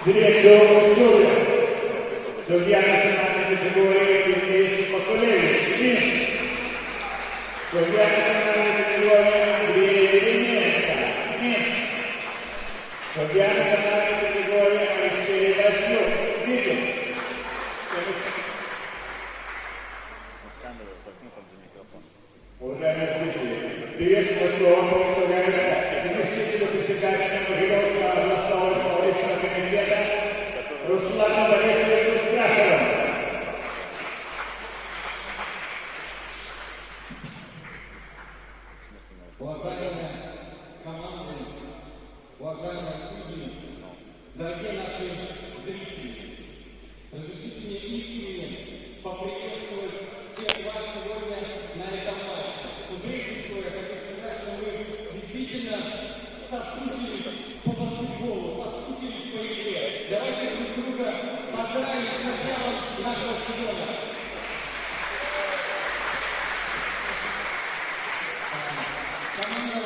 Diretto Soglia, Soglia nazionale categoria Денис Макулевич, Денис. Soglia nazionale categoria Гребененко, Денис. Soglia nazionale categoria Алексей Васюк, Витя. Уважаемые зрители, приветствую слово представляется заместителю председателя Могилевского областного исполнительного комитета Руслану Борисовичу Страхову. Уважаемые команды, уважаемые судьи, дорогие наши зрители, разрешите мне искренне поприветствовать всех вас сегодня на этом матче. Но прежде всего я хочу сказать, что мы действительно соскучились по баскетболу, соскучились по игре. Давайте друг друга поздравим с началом нашего сезона. Команда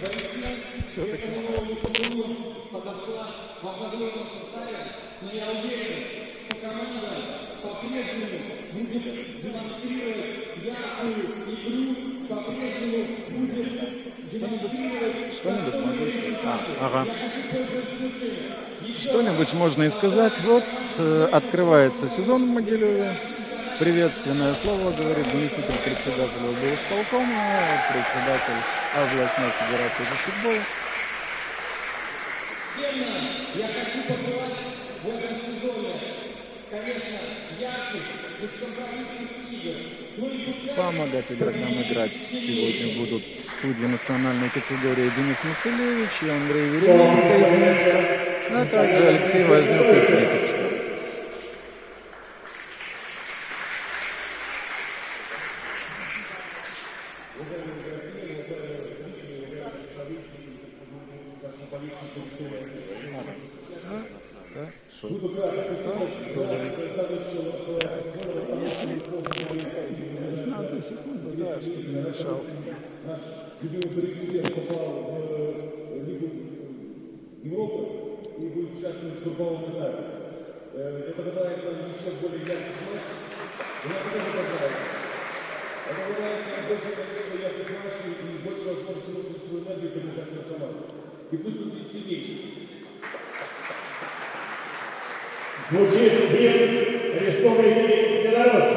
«Борисен» к этому новому сезону подошла в обновленном составе, но я уверен, что команда по-прежнему будет демонстрировать яркую игру, по-прежнему будет демонстрировать достойные результаты. Ага. Я хочу пользоваться случаем. Что-нибудь можно и сказать. Вот открывается сезон в Могилеве. Приветственное слово говорит заместитель председателя облсполкома, председатель областной федерации баскетбола. Всем нам я хочу пожелать в этом сезоне, конечно, ярких, бескомпромиссных игр. Ну и пускай... Помогать игрокам играть сегодня будут судьи национальной категории Денис Мацелевич и Андрей Веременко из Минска, а также Алексей Вознюк и Фритич. Наш любимый президент попал в Лигу Европы и будет участвовать в групповом этапе. Это добавляет нам еще более ярких матчей. И нам тоже понравится. Это добавляет нам большее количество ярких матчей и больше возможностей выполнить свою энергию и поддержать свою команду. И пусть будет сильнейший. Звучит гимн Республики Беларусь.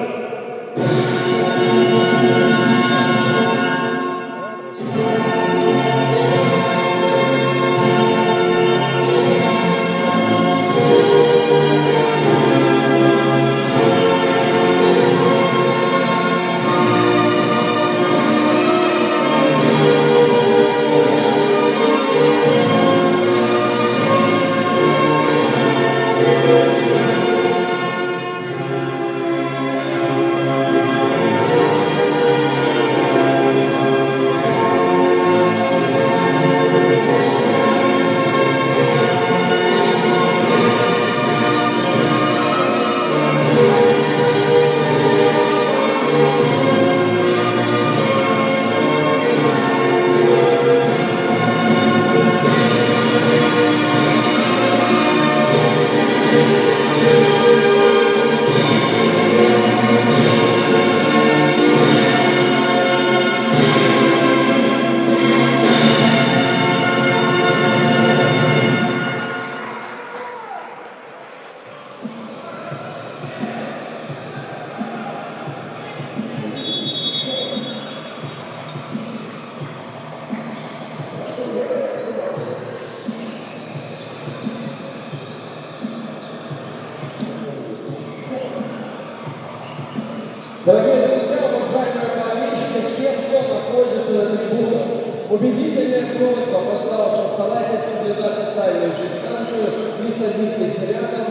Дорогие друзья, уважаемые болельщики, всех, кто находится на трибунах, убедительная просьба, пожалуйста, старайтесь соблюдать социальную дистанцию, не садитесь рядом.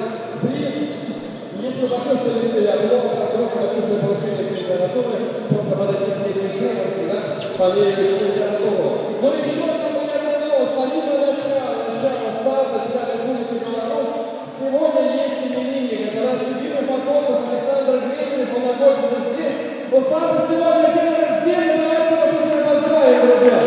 Если почувствовали себя плохо, вдруг возможно повышение температуры, просто подойти к медицине, всегда померить температуру. Но еще одна приятная новость, помимо начала старта чемпионата Республики Беларусь, сегодня есть именинник. Это наш любимый фотограф Александр Гребенев, он находится здесь. Он сам сегодня день рождения, давайте его поздравим, друзья.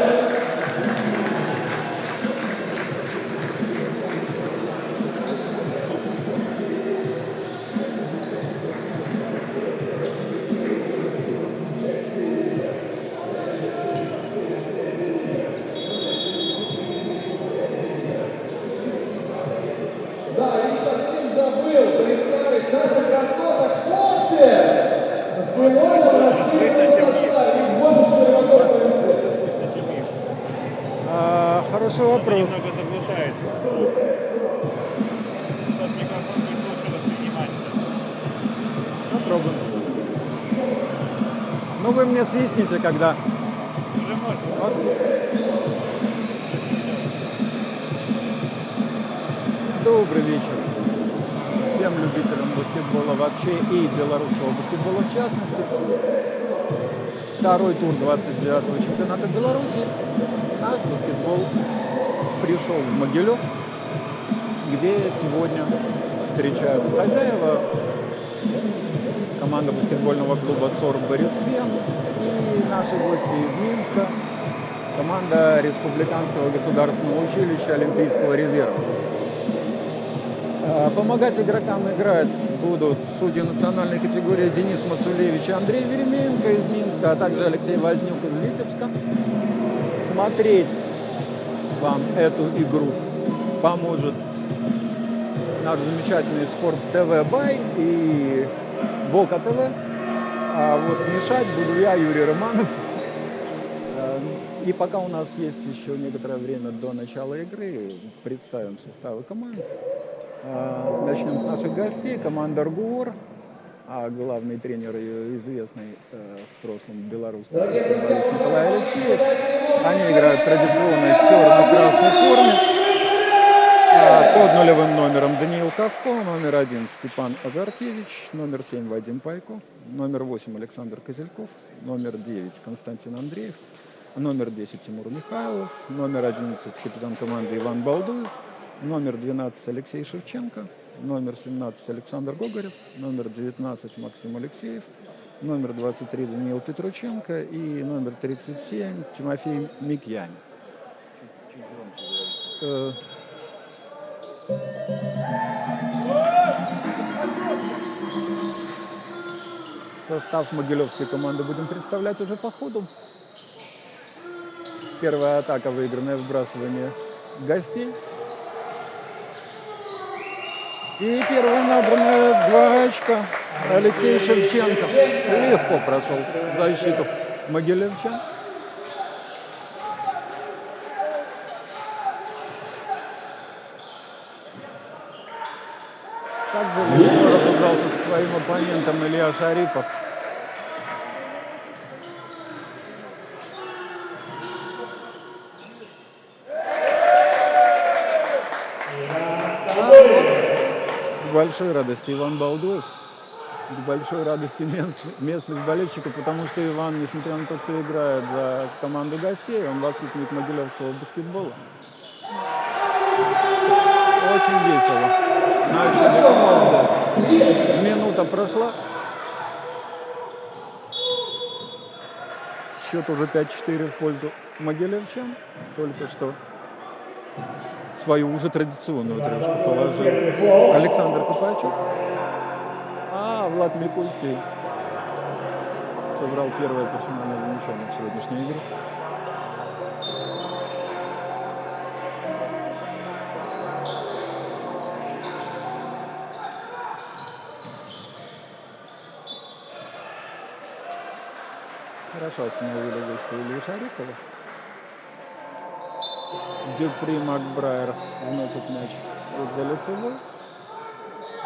Сегодня в расширенном составе можешь перемотать повести. Хороший вопрос. Немного заглушает. Тот микрофон будет лучше воспринимать. Попробуем. Ну вы мне свистните, когда. Уже можно. Вот. Добрый вечер всем любителям баскетбола вообще и белорусского баскетбола в частности. Второй тур 29-го чемпионата Беларуси. Наш баскетбол пришел в Могилев, где сегодня встречаются хозяева, команда баскетбольного клуба ЦОР Борисфен и наши гости из Минска, команда Республиканского государственного училища Олимпийского резерва. Помогать игрокам играть будут судьи национальной категории Денис Мацулевич и Андрей Веремеенко из Минска, а также Алексей Вознюк из Витебска. Смотреть вам эту игру поможет наш замечательный Спорт ТВ Бай и Бока ТВ. А вот мешать буду я, Юрий Романов. И пока у нас есть еще некоторое время до начала игры, представим составы команд. Начнем с наших гостей. Команда «Аргуор», а главный тренер ее известный в прошлом белорусский баскетболист Николай Алексеев. Они играют традиционно в черно-красной форме. Под нулевым номером Даниил Каско, номер 1 Степан Азаркевич, номер 7 Вадим Пайко, номер 8 Александр Козельков, номер 9 Константин Андреев, номер 10 Тимур Михайлов, номер 11 капитан команды Иван Балдуев, номер 12 Алексей Шевченко, номер 17 Александр Гогарев, номер 19 Максим Алексеев, номер 23 Даниил Петрученко и номер 37 Тимофей Микьянец. Чуть громко говорите. Состав могилевской команды будем представлять уже по ходу. Первая атака, выигранное вбрасывание гостей. И первая набранная 2 очка. Алексей Шевченко легко прошел защиту могилевчан. Также легко разобрался со своим оппонентом Илья Шарипов. К большой радости Иван Балдуев, к большой радости местных болельщиков, потому что Иван, несмотря на то, что играет за команду гостей, он воспитанник могилевского баскетбола. Очень весело. Начали команды. Минута прошла. Счет уже 5-4 в пользу могилевчан. Только что свою уже традиционную трешку положил Александр Копачев. А Влад Микульский собрал первое персональное замечание в сегодняшней игре. Хорошо остановили гостя Илью Шарипова. Дюпри Макбрайер вносит мяч из-за лицевой.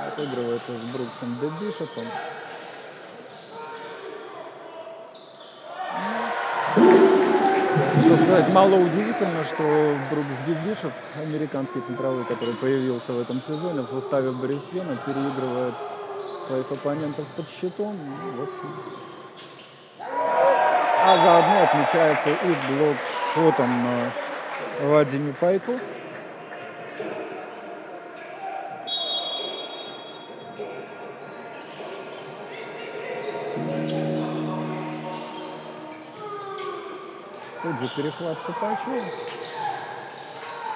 Отыгрывает с Бруксом Де Бишопом. Что сказать, мало удивительно, что Брукс Де Бишоп, американский центровой, который появился в этом сезоне в составе Борисфена, переигрывает своих оппонентов под щитом. Вот. А заодно отмечается и блок шотом на Вадиме Пайку. Тут же перехват Копачева.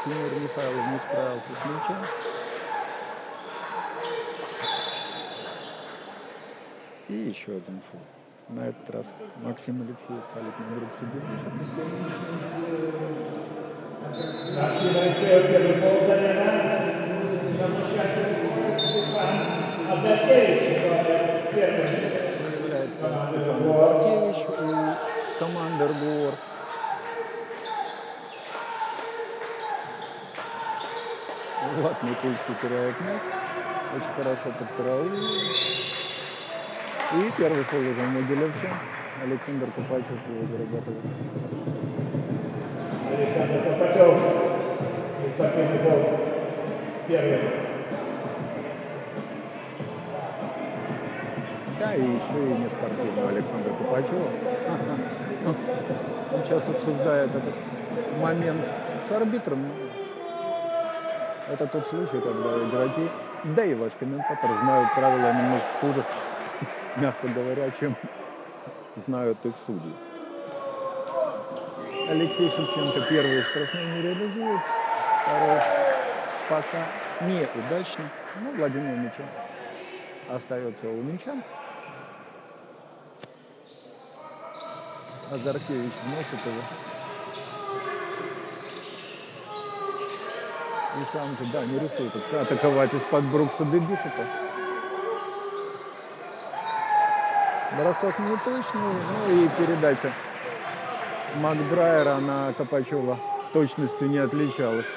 Тимур Михайлов не справился с мячом. И еще один фол. На этот раз Максим Алексеев фалит на Бруксе Де Бишопа. Максим Алексеев первый фол замену. Замечательный Степан Азаркевич первый. Появляется Степан Заркевич и команда РГОР. Влад Микульский теряет мяч. Очень хорошо подкраулил. И первый фол уже Могилевчан. Александр Копачев его зарабатывает. Александр Копачев. И спортивный фол. Первый. Да, и еще и не спортивного Александра Копачева. Он сейчас обсуждает этот момент с арбитром. Это тот случай, когда игроки, да и ваш комментатор, знают правила немного хуже, мягко говоря, чем знают их судьи. Алексей Шевченко первый штрафной не реализует, второй пока неудачно, но владение мячом остается у минчан. А Заркевич вносит его. И сам же, да, не рискует атаковать из-под Брукса до Бишопа. Бросок не точный, ну и передача Макбрайера на Копачева точностью не отличалась.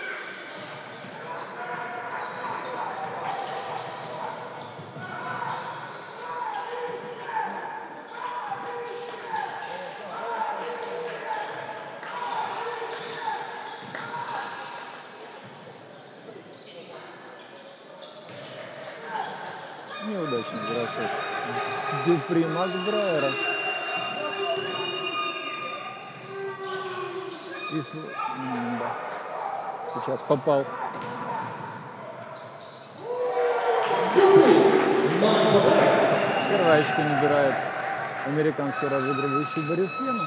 Неудачный бросок Дюпри Макбрайера. Да. Сейчас попал. Первая очко набирает американский разыгрывающий Борис Вена.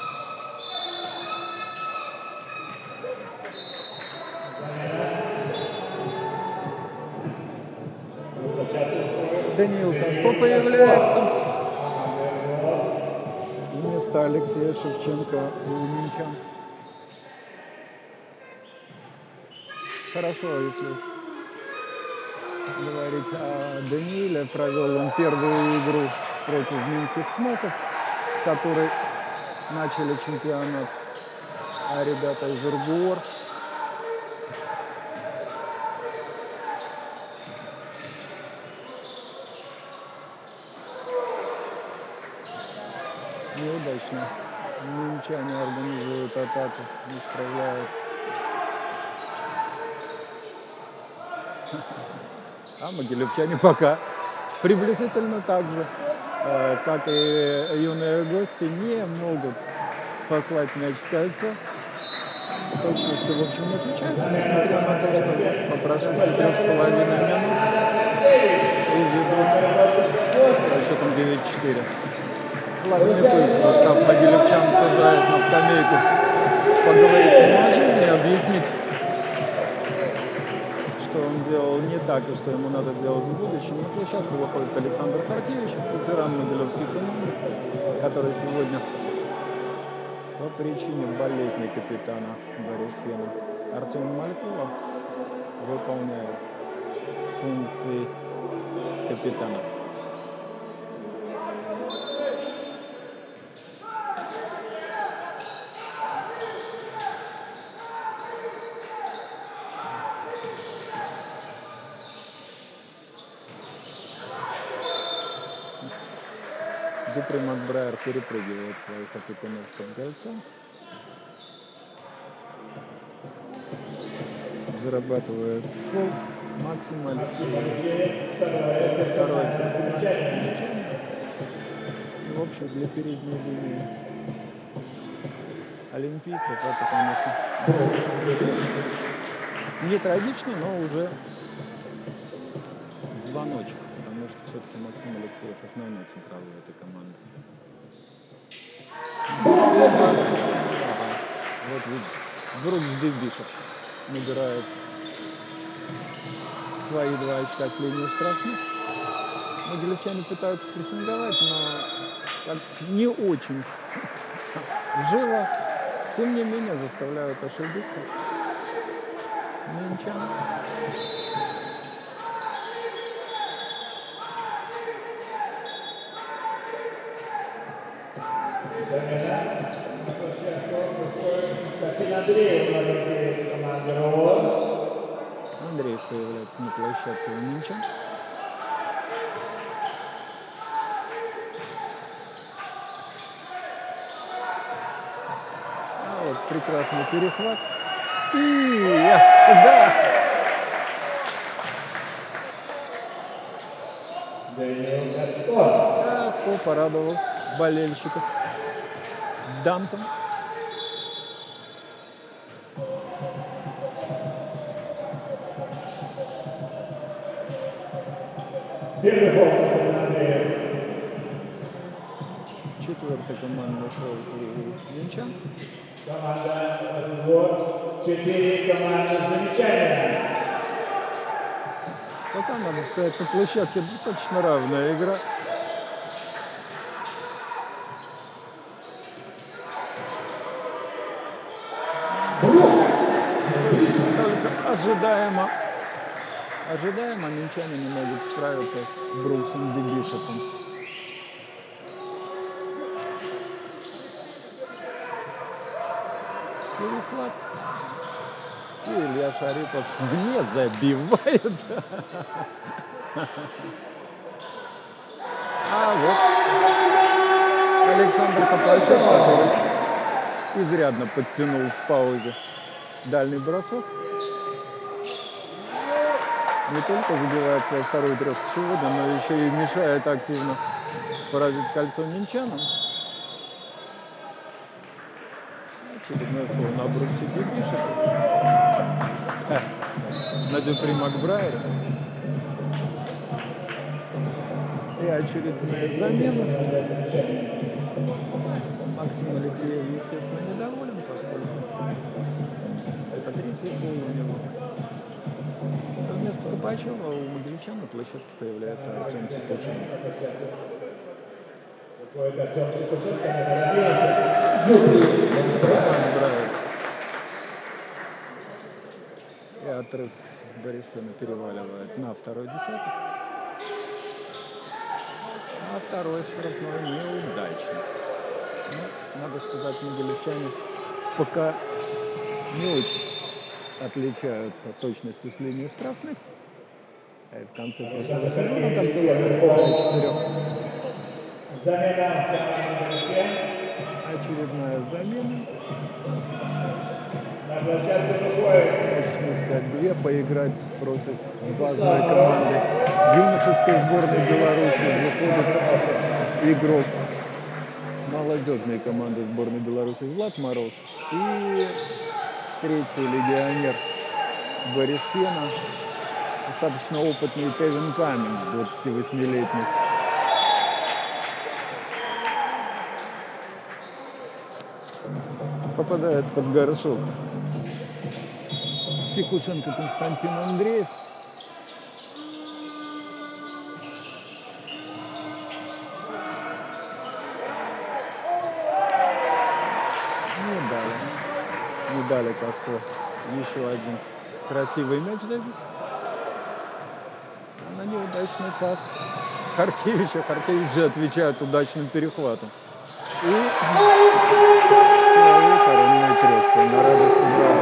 Даниил Кашко появляется. Вместо Алексея Шевченко у минчан. Хорошо, если говорить о Данииле, провел он первую игру против минских Цмоков, с которой начали чемпионат, а ребята из РГОР. Неудачно. Минчане организуют атаку, не справляются. А могилевчане пока приблизительно так же, как и юные гости, не могут послать мяч в кольцо. Точностью, в общем, не отличается, несмотря на то, что по прошествии 3,5 минут и ведут со счетом 9-4. Ладно, не пусть состав могилевчан сажает на скамейку, поговорить с ним о жизни, объяснить, что он делал не так и что ему надо делать в будущем. На площадку выходит Александр Харкевич, ветеран могилевской команды, который сегодня по причине болезни капитана Борис Вена Артем Малькова выполняет функции капитана. Дюпри Макбрайер перепрыгивает своих опекунов под кольцом. Зарабатывает фол максимально. Второй в общем, для передней линии олимпийцев это, конечно, не трагично, но уже звоночек, потому что все-таки Максим Алексеев основной центральный этой команды. Вот видите, Брукс де Бишоп набирает свои 2 очка с линии штрафных. Могилевчане пытаются прессинговать, но не очень живо. Тем не менее, заставляют ошибиться минчан. Замена. На площадку выходит Константин Андреев, номер 9 команды РО. Андреев появляется на площадке у Минча. А вот прекрасный перехват. И да! Даниил Гастон. Гастон порадовал болельщиков данком. Первый фол Константин Андреев. Четвертый командный фол у Минчан. Команда РО. 4 команды замечания. Пока, надо сказать, на площадке достаточно равная игра. Только ожидаемо минчане не могут справиться с Бруксом Дебишепом. Перехват. И Илья Шарипов не забивает. А вот Александр Копачев, который изрядно подтянул в паузе дальний бросок. Не только забивает свою вторую трёхку сегодня, но еще и мешает активно поразить кольцо минчанам. Очередной фол на Бруксе Дебишепе. На Дюпри Макбрайере. И очередная замена. Максим Алексеев, естественно, недоволен, поскольку это третий фол у него. Вместо Копачева у могилчан на площадке появляется Артем Цикушенко. Выходит Артем Цикушенко, номер 11. Макбрайер. И отрыв Борисфина переваливает на второй десяток. А второй штрафной неудачный. Но, надо сказать, могилевчане пока не очень отличаются точностью с линии штрафных. А и в конце прошлого сезона там было 4. Замена команды РСЕ. Очередная замена. На площадку выходит. Можно сказать, две поиграть против базовой команды юношеской сборной Беларуси. Выходит игрок молодежной команды сборной Беларуси Влад Мороз и третий легионер Борисфена, достаточно опытный Кевин Каменс, 28-летний. Попадает под горшок Сикушенко Константин Андреев. Не дали Каско еще один красивый мяч добить. А на неудачный пас Харкевича. Харкевич же отвечает удачным перехватом. И коронная трёпка. На радость убрал.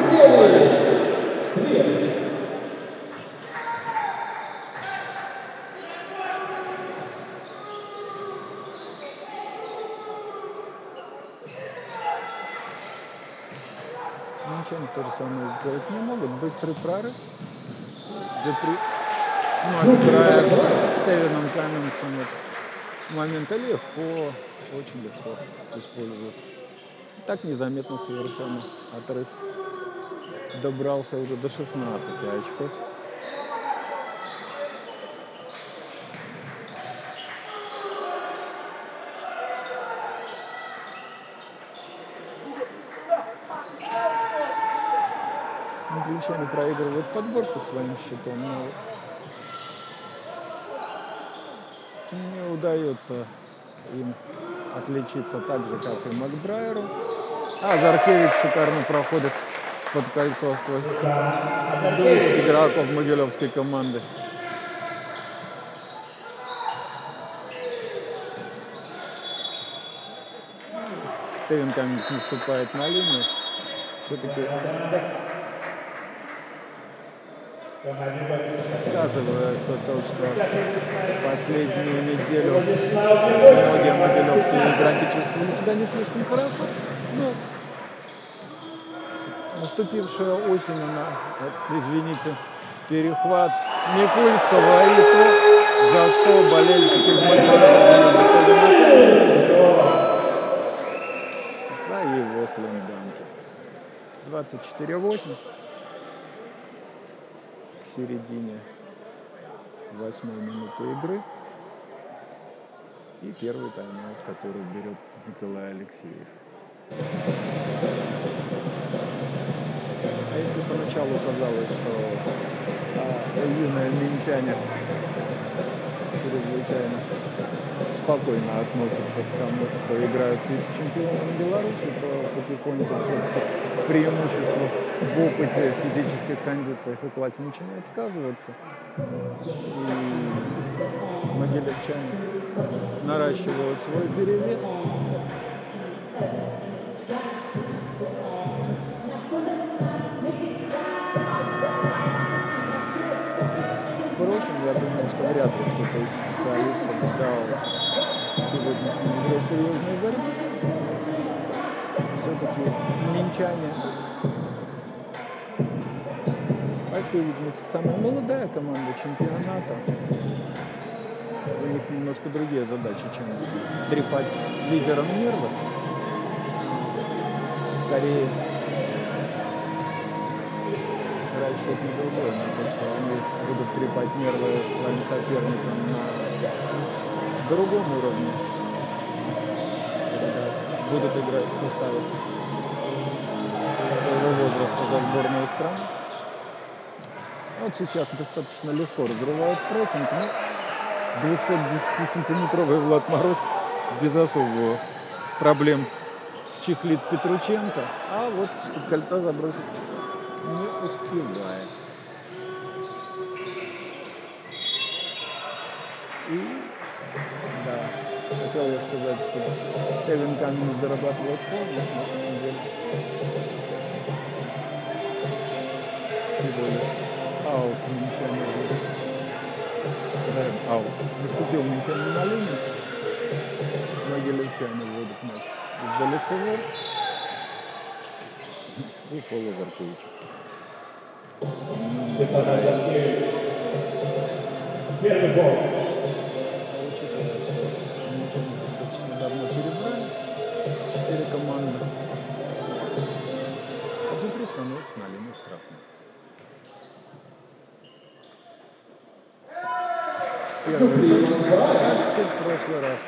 Минчане то же самое сделать не могут. Быстрый прорыв. Дюпри Макбрайер с Кевином Каменсом. Моменты легко, очень легко используют. Так незаметно совершенно отрыв добрался уже до 16 очков. Англичане проигрывают подборку своим счетом, но не удается им отличиться так же, как и Макбрайеру. А Заркевич шикарно проходит под кольцо сквозь двух игроков могилевской команды. Стивен Каммингс наступает на линию. Все-таки сказывается то, что последнюю неделю многие могилевские игроки чувствовали себя не слишком хорошо. Но наступившая осень, извините, перехват Никульского, и то, за что болельщики за его слэмданки. 24-8 к середине 8-й минуты игры. И первый тайм-аут, который берет Николай Алексеев. А если поначалу казалось, что юные минчане чрезвычайно спокойно относятся к тому, что играют с вице-чемпионом Беларуси, то потихоньку все-таки преимущество в опыте, физических кондициях и классе начинает сказываться. И могилевчане наращивают свой перевес. Впрочем, я думаю, что вряд ли кто-то из специалистов ждал сегодняшней игре серьезной борьбы. Все-таки минчане, по всей видимости, самая молодая команда чемпионата. У них немножко другие задачи, чем трепать лидерам нервы. Скорее, расчет не другой, на то, что они будут трепать нервы своим соперникам на другом уровне, когда будут играть в составах своего возраста за сборную стран. Вот сейчас достаточно легко разрывают прессинг, но 210-сантиметровый Влад Мороз без особого проблем чехлит Петрученко, а вот из-под кольца забросить не успевает. И, да, хотел я сказать, что Стивен Каммингс зарабатывает форму, на самом деле. Всего лишь аут минчане. Аут. Наступил минчане на линию. Могилевчане вводят мяч из-за лицевой. И фол Азаркевича. Первый гол. Учитывая, что минчане достаточно давно перебрали 4 команды. А Дюпри становится на линию штрафной. Первый как в прошлый раз.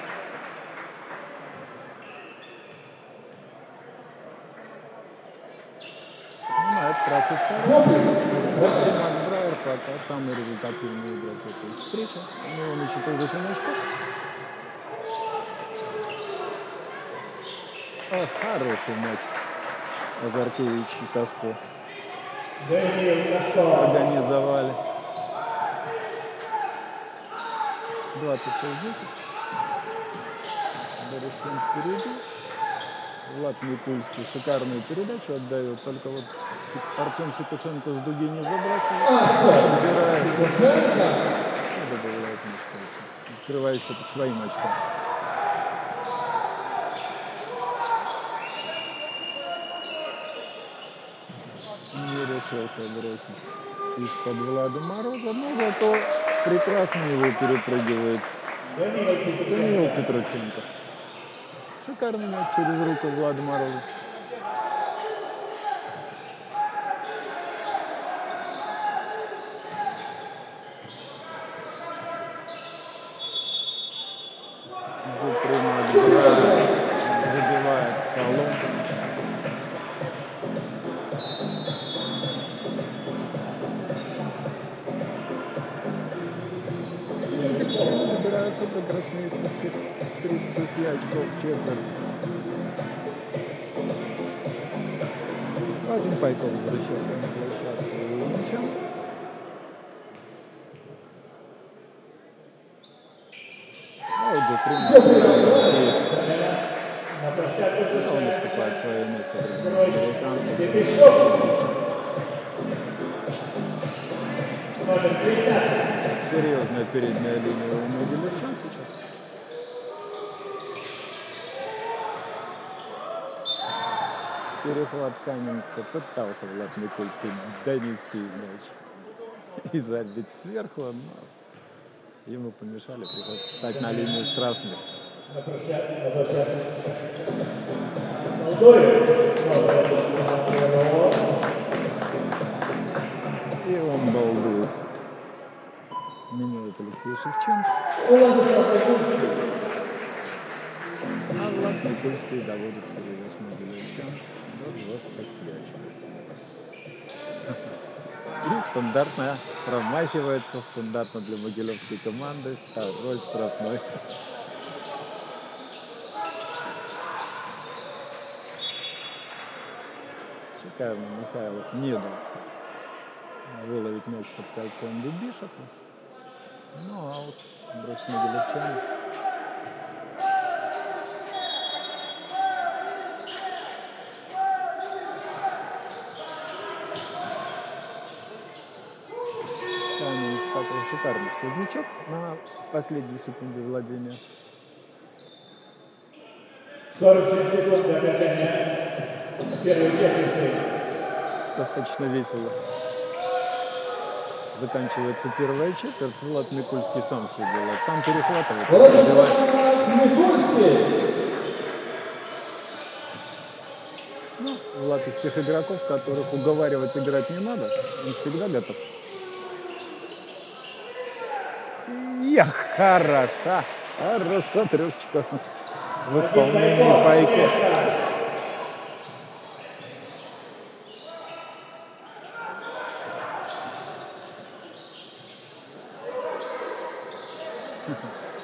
На этот раз и второй. Макбрайер пока самый результативный игрок этой встречи. У него на счету 8 очков. Хороший матч. Азаркевич и Каско организовали. 26-10. Борискен впереди. Влад Никульский шикарную передачу отдает, только вот Артем Сикушенко с дуги не забрасывает. Убирает. И добавляет мячик. Открывается это своим очком. Не решился бросить из-под Влада Мороза, но зато прекрасно его перепрыгивает Даниил Петрученко. Шикарный мяч через руку Влада Мороза. Дюпри забивает колонку. Добираются до гроссмейстерских 30 очков в четверть. Вадим Пайков возвращается на площадку мячом. А вот Дюпри есть. На площадку Он возвращается уступает свое место другим Гройс американцам. Петушов. Номер 19. Серьезная передняя линия у могилевчан сейчас. Перехват Каменца пытался Влад Микульский донести мяч и забить сверху, но ему помешали, пришлось встать на линию штрафных. На площадку возвращается Молдоев. Номер 18. И он балдует. Меняет Алексей Шевченко. Владислав Микульский. А Влад Микульский доводит перевес могилевчан до 23 очков. И стандартно промахивается, стандартно для могилевской команды. Второй штрафной. Шикарно Михайлов не дал выловить мяч под кольцом Бишопу. Ну, аут. Бросит могилевчан. Камень такой шикарный сквознячок на последней секунде владения. 47 секунд до окончания первой четверти. Достаточно весело. Заканчивается первая четверть. Влад Микульский сам все делает. Сам перехватывает. Сам забивает. Владислав Микульский. Ну, Влад из тех игроков, которых уговаривать играть не надо. Он всегда готов. Хороша. Хороша трешечка. В исполнении Пайко.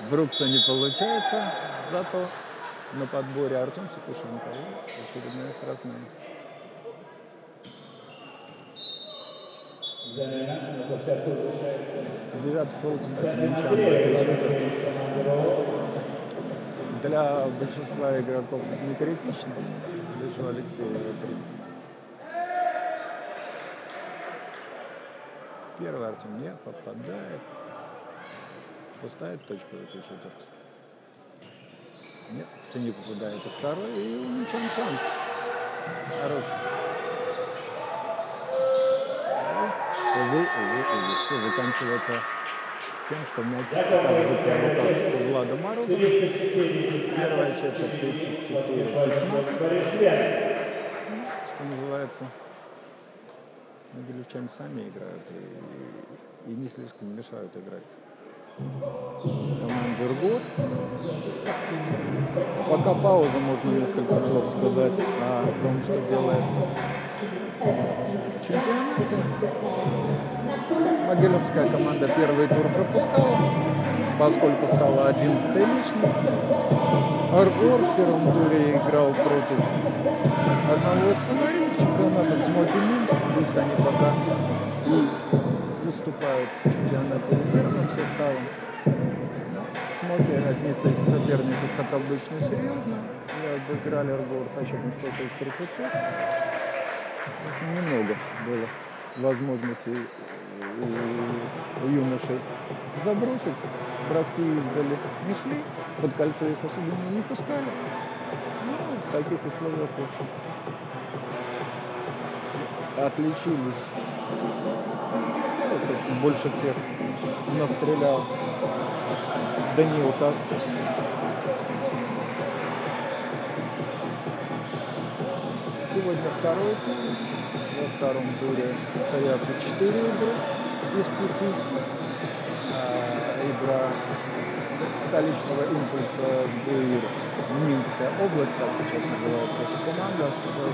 Брукса не получается, зато на подборе Артем Сокушенко. И очередная штрафная. Замена. На площадку возвращается 9 фол, кстати, Сатин мяча в Андреев. этой Номер четверти. 9 команды РО. Для большинства игроков не критично. Лишь у Алексея 3. Первый Артем не попадает. Пустая точка в этой четверти. Нет, все не попадает. И второй, и у Мичан шанс. Хороший. Все заканчивается тем, что мяч оказывается в руках у Влада Морозова. 34. Первая четверть 34. Борис Свен. Что называется, могилевчане сами играют и не слишком мешают играть команде РГО. Пока пауза, можно несколько слов сказать о том, что делает в чемпионате. Могилевская команда первый тур пропускала, поскольку стала 11-й лишней. РГО в первом туре играл против одного из фаворитов чемпионата Цмоти Минск. Пусть они пока и выступают в чемпионате резервным составом. Цмоти отнеслись к сопернику как обычно серьезно и обыграли РГО со счетом 106-36. Немного было возможностей у юношей забросить. Броски издали не шли, под кольцо их особенно не пускали. Ну, в таких условиях отличились. Больше всех настрелял Даниил Каста. Сегодня второй тур. Во втором туре состоятся 4 игры из 5. Игра столичного импульса БУИР Минская область, как сейчас называется эта команда,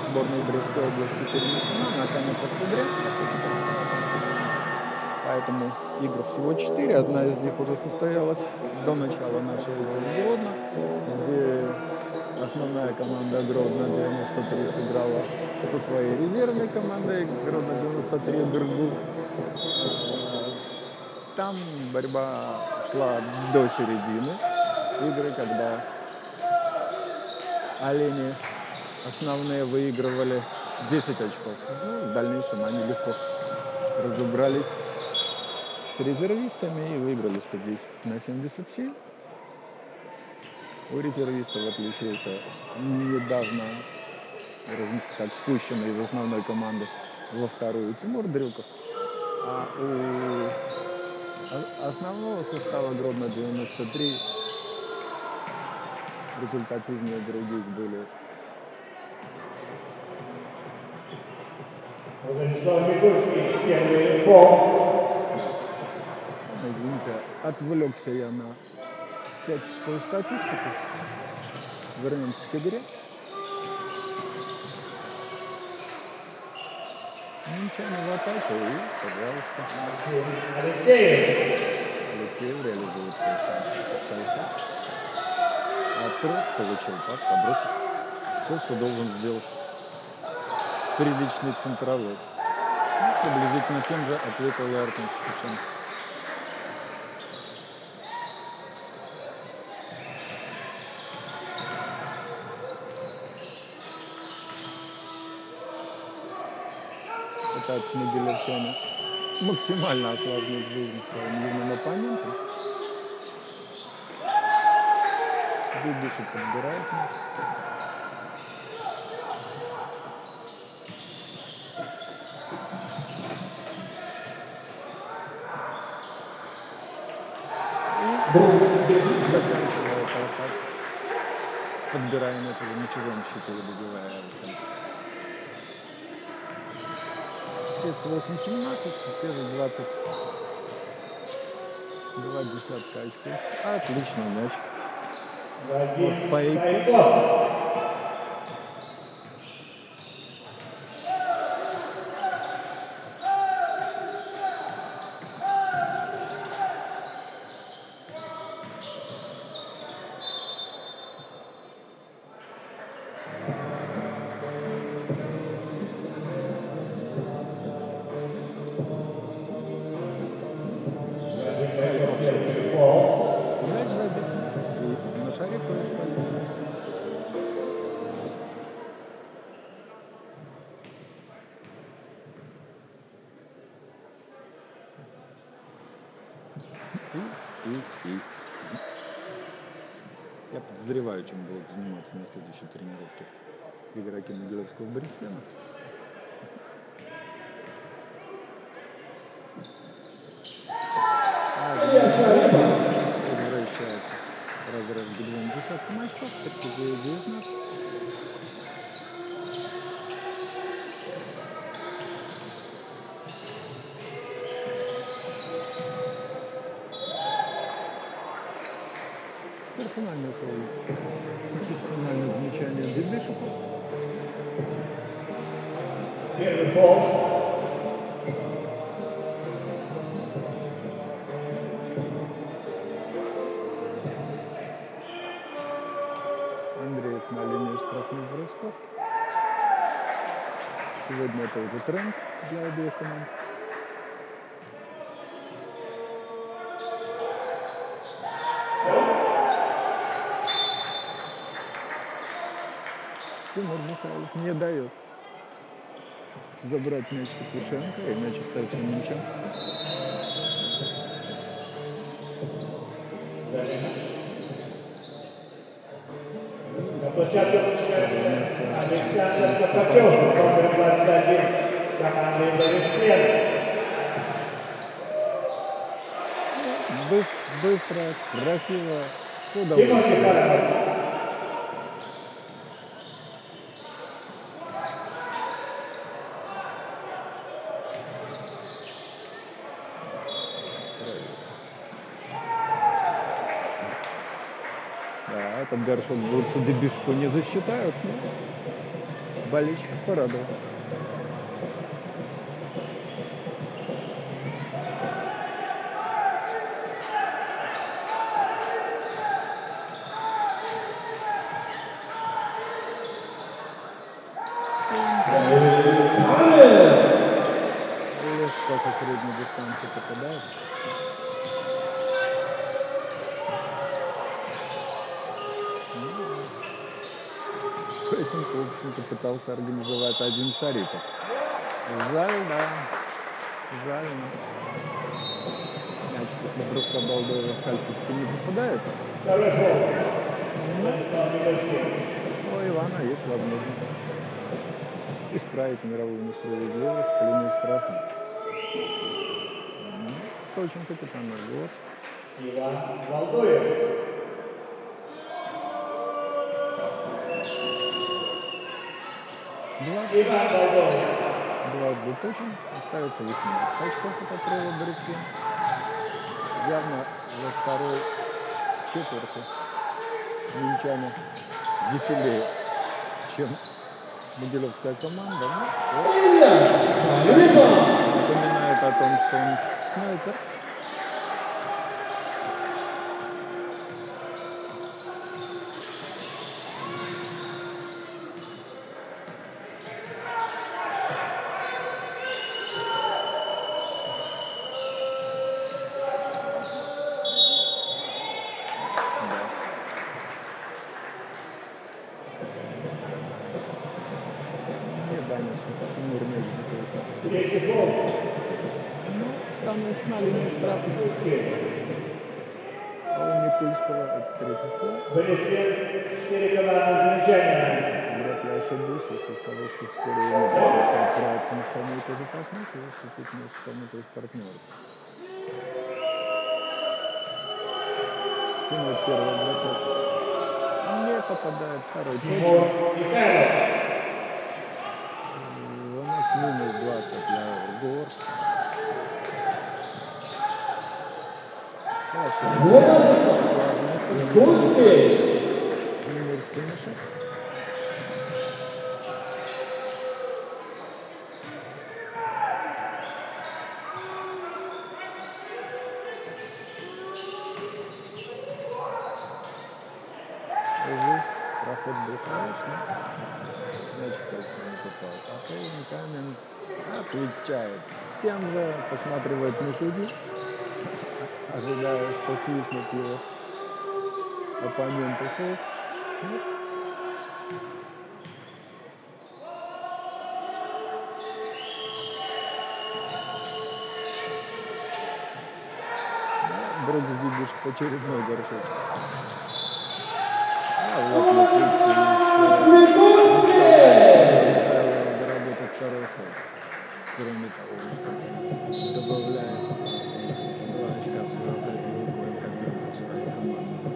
сборной Брестской области перенесена на конец октября. Поэтому игр всего 4. Одна из них уже состоялась до начала нашего Гродно, где основная команда Гродно 93 сыграла со своей резервной командой Гродно 93 ГРГУ. Там борьба шла до середины игры, когда олени основные выигрывали 10 очков. Ну, в дальнейшем они легко разобрались с резервистами и выиграли 110-77. У резервистов отличился недавно так спущенный из основной команды во вторую Тимур Дрюков. А у основного состава Гродно 93 результативнее других были. Владислав Микульский, первый фол. Извините, отвлекся я на всяческую статистику. Вернемся к игре. Минчане в атаку и, пожалуйста, Максим Алексеев. Алексеев реализует свой шанс. А Трос получил пас, побросил. Все, что должен сделать приличный центровой. Ну, приблизительно тем же ответил и Артем Шевченко. Пытаются могилевчане максимально осложнить жизнь своим юным оппонентам. Бибишу подбирает мяч. И заканчивает атаку, подбирая мяч уже на чужом щите и добивая Артем. 38-17, те же 22 десятка очков. Отличный мяч. Вадим Пайко. Пайко. Первый фол. Мяч забит. И на шаре происходит. И. Я подозреваю, чем будут заниматься на следующей тренировке игроки Могилевского Борисена. Возвращается разрыв к 2 десяткам очков, 39-19. Персональный фаул. Персональное замечание Бибишева. Первый фол. Андреев на линии штрафных бросков. Сегодня это уже тренд для обеих команд. Тимур Михайлов не дает забрать мяч Сапушенко, и мяч остается ничем. На площадке Александр Копачев, номер 21 команды Борисен. Быстро, красиво, с Тимур удовольствием. Михайлов. Да, этот горшок будут Дебишку не засчитают, но болельщиков порадовал. Легко со средней дистанции попадает. прессинг, в общем-то, пытался организовать один Шарипов. Жаль, да. Жаль, но мяч после броска Балдоева в кольцо-таки не попадает. Второй гол. Владислав Никольский. Но у Ивана есть возможность исправить мировую несправедливость с линии штрафной. Очень капитан Аргор. Иван Валдоев. Иван Валдоев. Дважды точен. Остается 18 очков от отрыва Борискин. Явно во второй четверти минчане веселее, чем могилевская команда. Но напоминает о том, что он снайпер. Третий гол. Становится на линии штрафной. А у Микульского это 30 Борискин, 4 командных замечания. Вряд ли ошибусь, если скажу, что вскоре ему придется отправиться на скамейку запасных и вступить на скамейку из партнеров. Тянет первый бросок. Не попадает, второй Тимур точно. Михайлов. У нас минус 20 для Аргор. Мир финиша. Увы, проход был хороший, мяч в кольцо не попал. А Кевин Каменс отвечает тем же, посматривает на судью, ожидая, что свистнет его оппоненту фол. Брукс Дигиш очередной горшочек. А вот Микульский еще доработать второй ход. Кроме того, что добавляет 2 очка в свою копилку и копилку своей команды.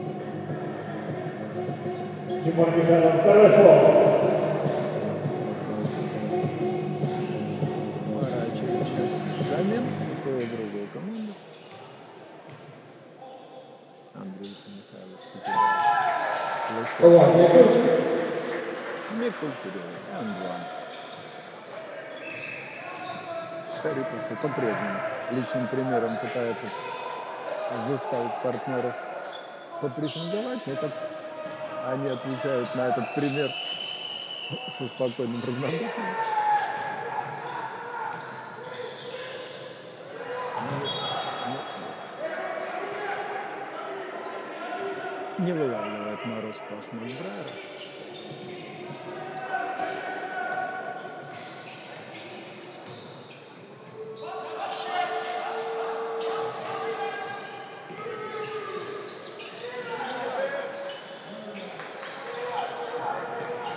Тимур Михайлов, второй гол. Пора очередных замен у той и другой команды. Андрей Михайлов покидает. Микульский делает. Ан-2. Шарипов по-прежнему личным примером пытается заставить партнеров попрессинговать, но как они отвечают на этот пример со спокойным равнодушием. Не вылавливает Мороз пас Макбрайера.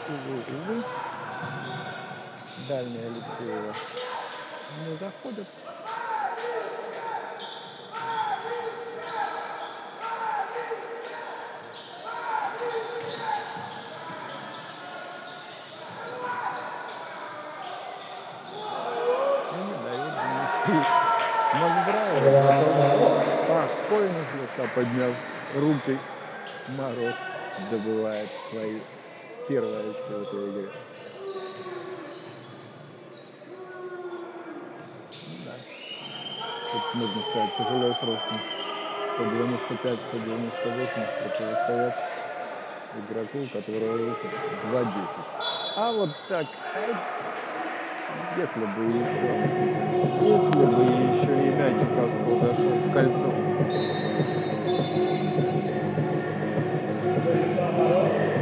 Увы. Дальний Алексеева не заходит. И не дает донести Макбрайеру. Спокойно, слегка подняв руки, Мороз добывает свои первые очки в этой игре. Да. Тут, можно сказать, тяжело с ростом 195-198 противостоят игроку, у которого рост 2,10. А вот так, если бы еще и мячик Касков зашел в кольцо.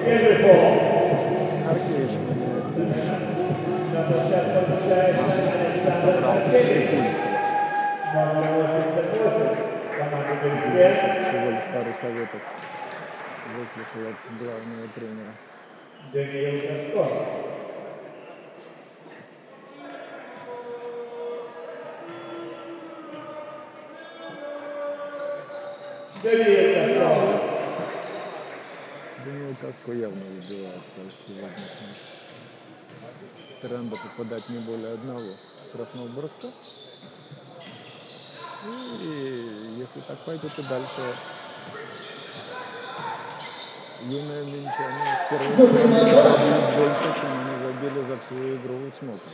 Первый гол. Сакевич. Номер 88. Команда Бельсвет. Всего лишь пару советов выслушал от главного тренера. Даниил Касков. Даниил Касков. Даниил Каско явно выбивается из сегодняшнего тренда попадать не более одного штрафного броска. И если так пойдет и дальше, юные минчане в первой тайме забьют больше, чем они забили за всю игру в Смоку.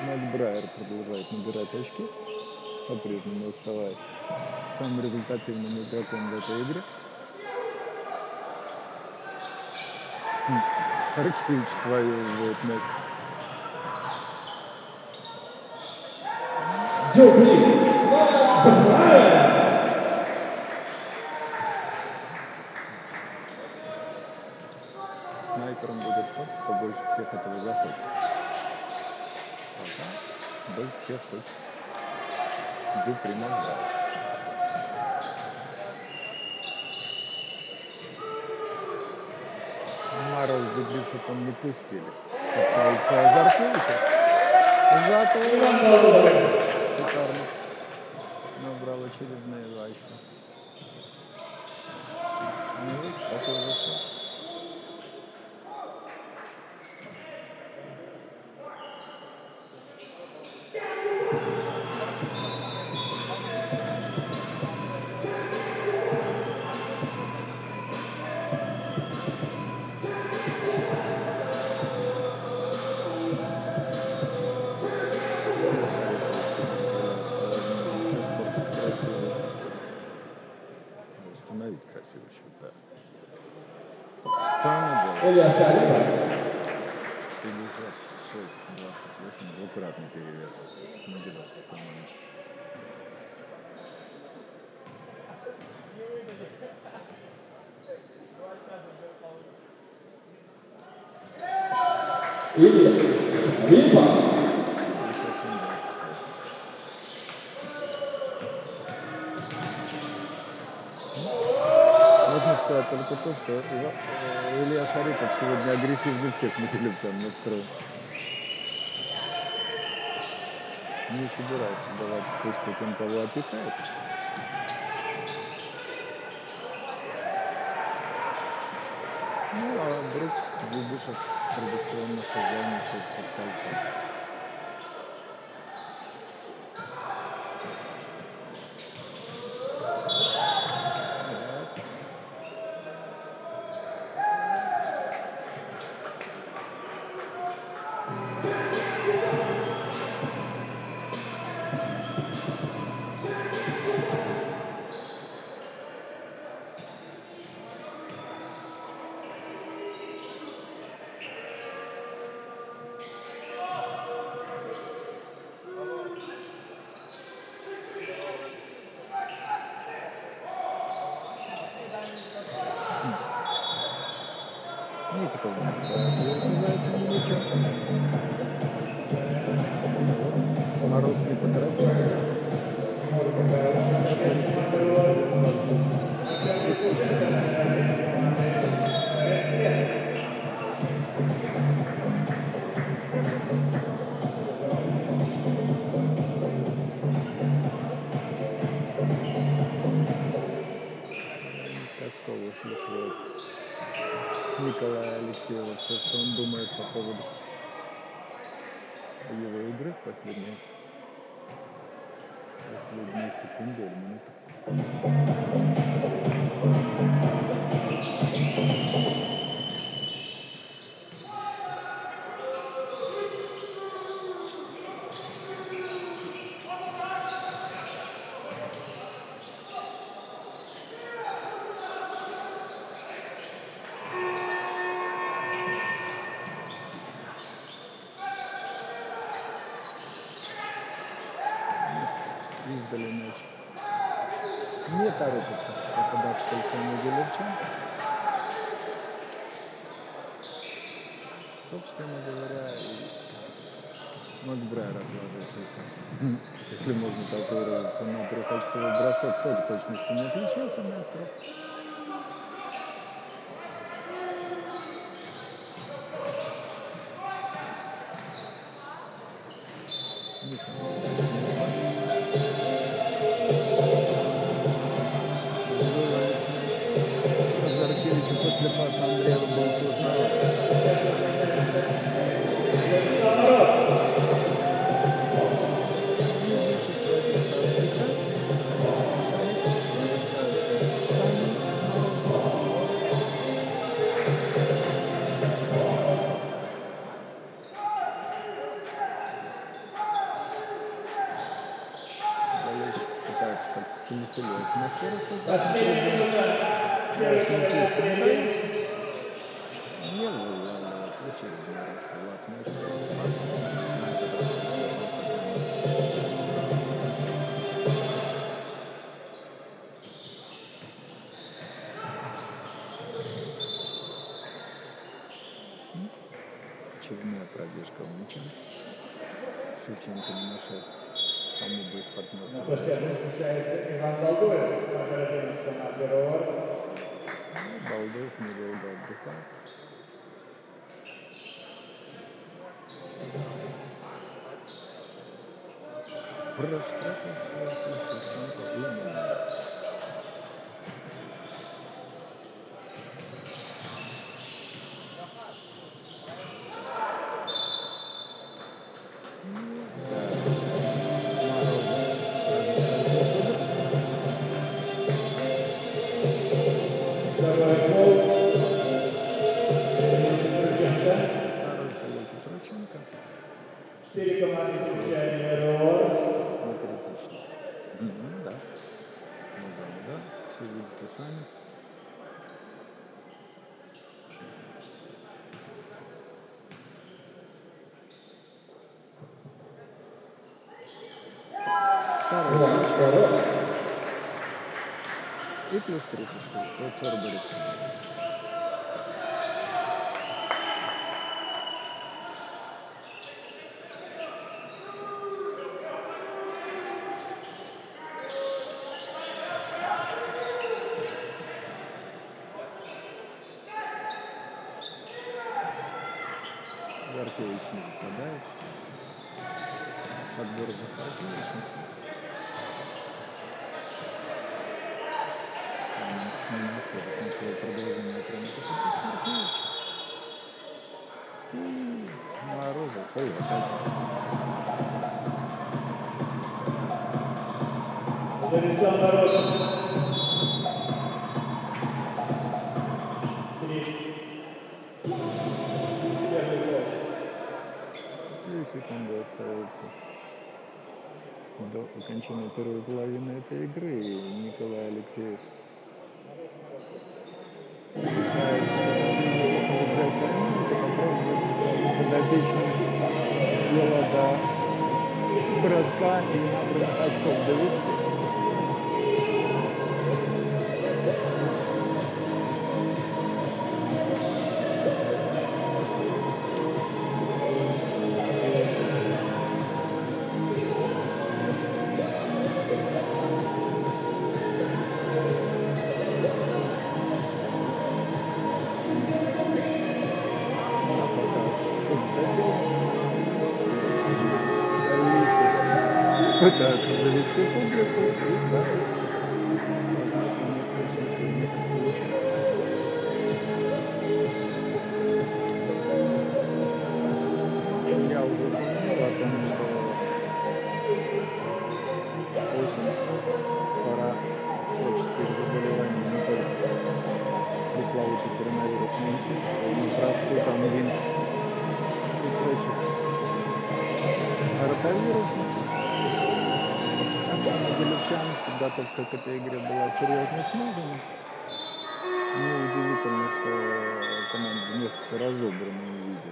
Макбрайер продолжает набирать очки, по-прежнему оставаясь самым результативным игроком в этой игре. Харкевич твоевывает мяч. Снайпером будет тот, кто больше всех этого захочет. Пока больше всех хочет Дюпри Макбрайер. Мара с Бибисопом не пустили. Подходится Азаркевича. Зато шикарно набрал очередные 2 очка. Ну вот такой зашел. Установить красивый счет, да. Странно дело. Илья Шарипов. 56-28, двукратный перевес Могилевской команды. Илья Шарипов. Можно сказать только то, что Илья Шарипов сегодня агрессивнее всех могилевчан настроен. Не собирается давать спуску тем, кого опекает. Ну, а Брукс, Бибишев традиционно хозяйничает под кольцом. Никто не ответил за этим ничем. Мороз не поторопился. Касков выслушивает Николая Алексеева все, что он думает по поводу его игры в последние секунды или минуты. Издали мяч не торопится попадать в кольцо Могилевчан. собственно говоря, и Макбрайер отложившийся, если можно так выразиться, на трехочковый бросок тоже точностью не отличился Нестеров. Не самый удачный пас. Сбивается Заркевичу после паса Андреева был сложновато. Болельщики пытаются как-то повеселее атмосферу создать. Последняя минута первого времени. Не вылавливает в очередной раз Влад Нестеров. На этот раз после паса Панина. Очередная пробежка у мяча. Шевченко не нашел, кому бы из На партнеров. площадке встречается Иван Балдуев, номер 11 команды РОР. Балдуев недолго отдыхает. Проштрафился Шевченко и Минаев. Второй гол. Трученко. Второй полет у Трученко. 4 команды замечания РОР. Не критично. Да. Да. Все видите сами. Второй. И плюс 36. Вот 40 борется. Заркевич не выпадает. Подбор за Заркевичем. Не находит ничего продолжения, кроме как это Заркевич. И Морозов. И вот Владислав Морозов. 3. Первый гол. 2 секунды остается до окончания первой половины этой игры. И Николай Алексеев пытается неплохо взять таймаут и попробовать со своим подопечным дело до броска и набранных очков довести. А пока Субтатил пытаются завести публику и да, возможно, у них очень сильно получается. Я уже упомянул о том, что осень, пора всяческих заболеваний, не только пресловутый коронавирусный инфекция, но простуд, ангин и прочих ротавирусов. Для могилевчан подготовка к этой игре была серьезно снижена. Неудивительно, что команда в несколько разобранном виде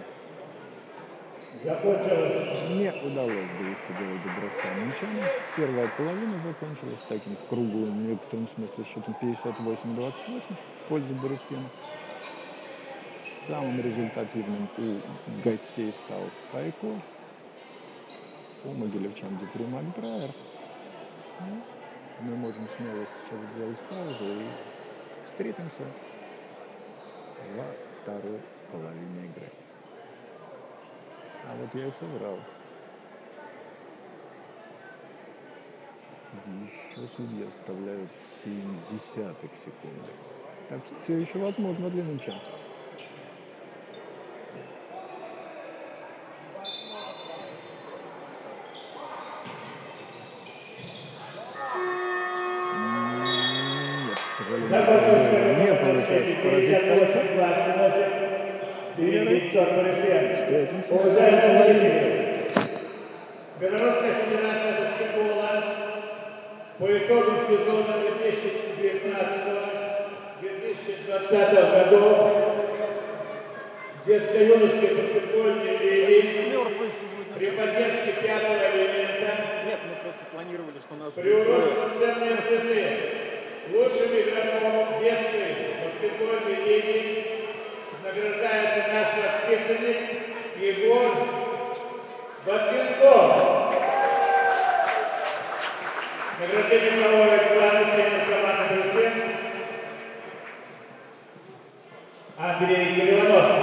Закончилось. не удалось довести дело до броска минчанам. Первая половина закончилась таким круглым, в некотором смысле, счетом 58-28 в пользу Борисфена. Самым результативным у гостей стал Пайко. У могилевчан Дмитрий Макбрайер. Мы можем смело сейчас сделать паузу и встретимся во второй половине игры. А вот я и соврал. Еще судья оставляют 0,7 секунды. Так что все еще возможно для минчан. Нет, к сожалению, не получается поразить кольцо. 58-28. Впереди черный Россиян. Встретимся. Уважаемые зрители, Белорусская федерация баскетбола по итогам сезона 2019-2020 годов детско-юношеской баскетбольной лиги при поддержке пятого элемента Нет, мы просто планировали, что у нас приурочены ценные призы лучшим игроком детской баскетбольной лиги награждается наш воспитанник Егор Ботвинков. Награждение проводит главный тренер команды «Президент» Андрей Кривоносов.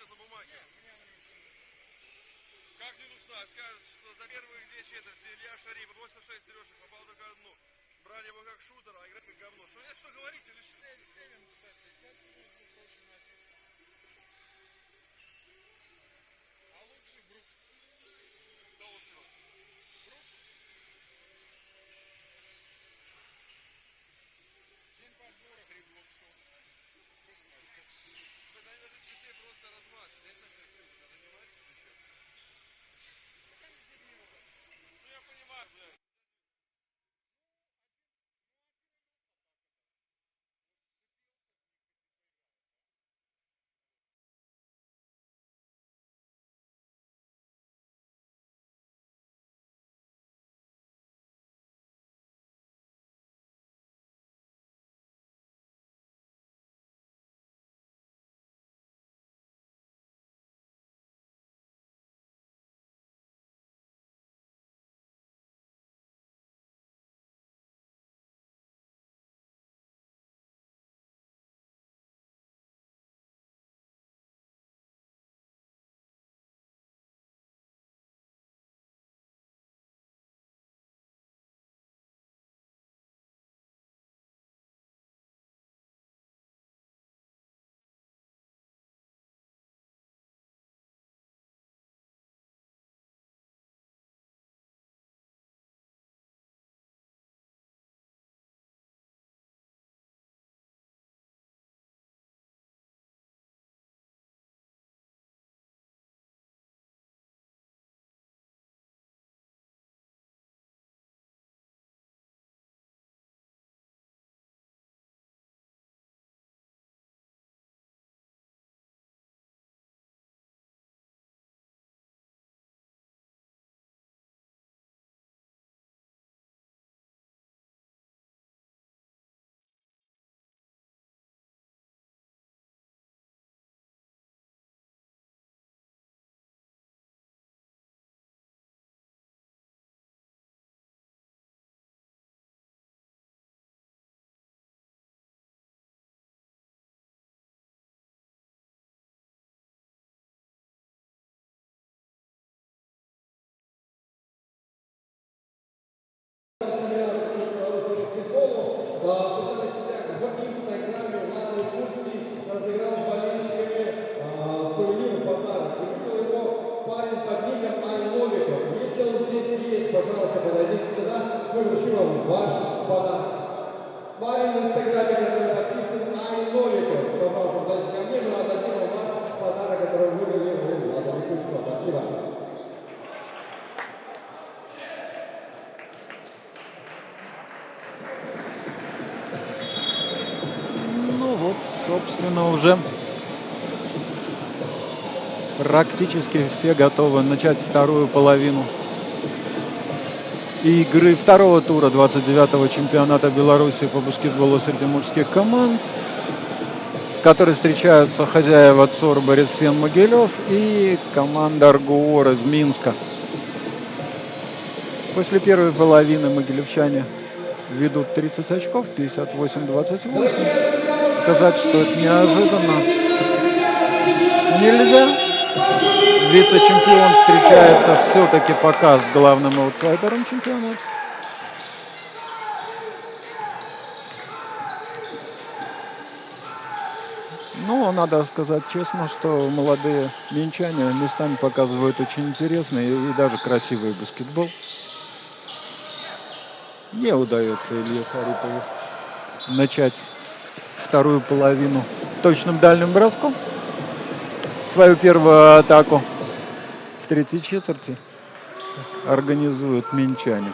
напишет на бумаге. Как не нужна? Скажет, что за первые 2 четверти Илья Шарипов 86 трешек попал только одну. Брали его как шутера, а играть как говно. Что нет, что говорить или что? Эвен, кстати, я тоже очень на ассист. А лучший Брук. Кто лучше? Брук. 7 подборов, 3 блокшот. 8 очков. Это, наверное, детей просто размаз. Здесь на надо заниматься сейчас. Пока не тренировал. Ну я понимаю, блядь. В социальных сетях, в Инстаграме Владимир Курский разыграл с болельщиками сувенир в подарок. И выиграл его парень под ником Ай Новиков. Если он здесь есть, пожалуйста, подойдите сюда, мы вручим вам ваш подарок. Парень в Инстаграме, который подписан Ай Новиков. Пожалуйста, подойдите ко мне, мы отдадим вам ваш подарок, который вы выиграли у Владимира Курского. Спасибо. Ну вот, собственно, уже практически все готовы начать вторую половину игры второго тура 29-го чемпионата Беларуси по баскетболу среди мужских команд, в которой встречаются хозяева ЦОР Борисфен Могилев и команда Аргуор из Минска. После первой половины могилевчане ведут 30 очков, 58-28. Сказать, что это неожиданно, нельзя. Вице-чемпион встречается все-таки пока с главным аутсайдером чемпионата. Но надо сказать честно, что молодые минчане местами показывают очень интересный и даже красивый баскетбол. Не удается Илье Шарипову начать вторую половину точным дальним броском. Свою первую атаку в третьей четверти организуют минчане.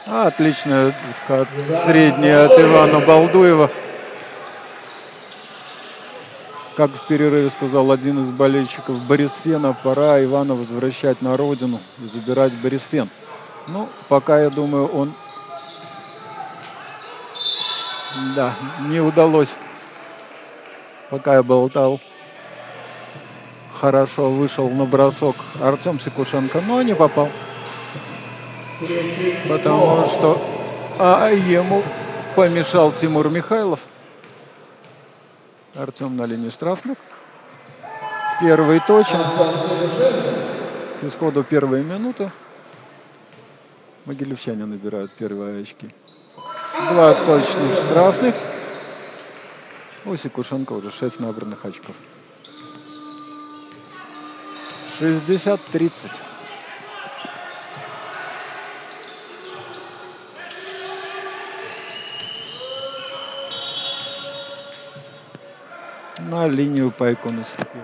Отличная средняя от Ивана Балдуева. Как в перерыве сказал один из болельщиков Борисфена, пора Ивана возвращать на родину и забирать Борисфен. Ну, пока, я думаю, он... Да, не удалось. Пока я болтал. Хорошо вышел на бросок Артем Сикушенко, но не попал. Третий потому гол. что ему помешал Тимур Михайлов. Артем на линии штрафных. Первый точен. Артем Севушенко. К исходу первой минуты могилевчане набирают первые очки. 2 точных штрафных. У Сикушенко уже 6 набранных очков. 60-30. На линию Пайко наступил.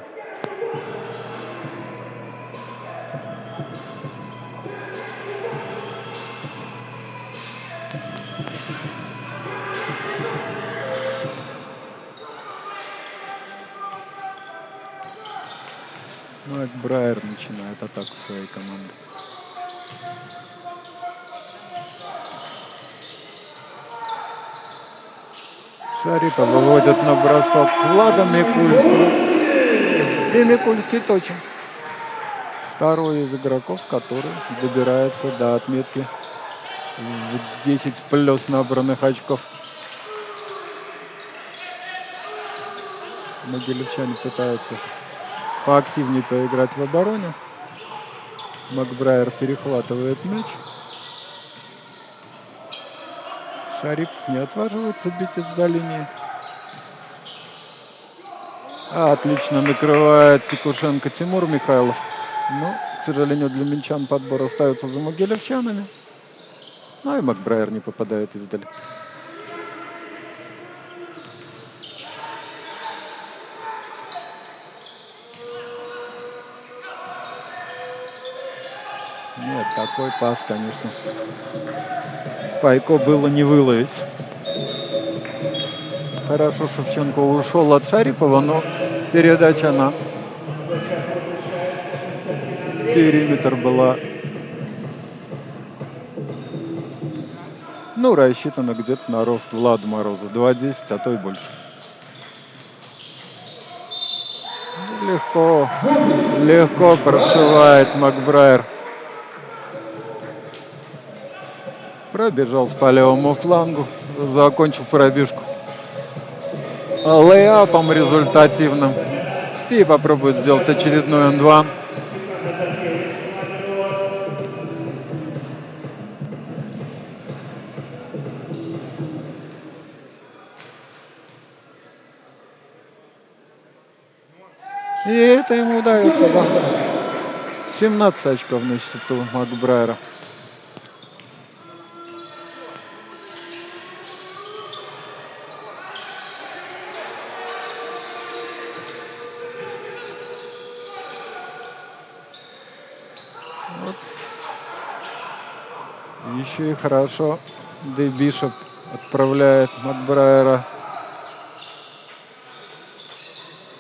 Макбрайер начинает атаку своей команды. Шарипов выводит на бросок Влада Микульского. И Микульский точен. Второй из игроков, который добирается до отметки в 10 плюс набранных очков. Могилевчане пытаются поактивнее поиграть в обороне. Макбрайер перехватывает мяч. Шарипов не отваживается бить из-за линии. Отлично накрывает Сикушенко Тимур Михайлов. Но, к сожалению, для минчан подбор остается за могилевчанами. Ну и Макбрайер не попадает издали. Нет, такой пас, конечно, Пайко было не выловить. Хорошо Шевченко ушел от Шарипова, но передача на периметр была, ну, рассчитана где-то на рост Влада Мороза. 2.10, а то и больше. Легко прошивает Макбрайер. Пробежал по левому флангу, закончил пробежку лейапом результативным. И попробует сделать очередной N2. И это ему удается, да. 17 очков на счету Макбрайера. Вот. Еще и хорошо Дэй Бишоп отправляет Макбрайера.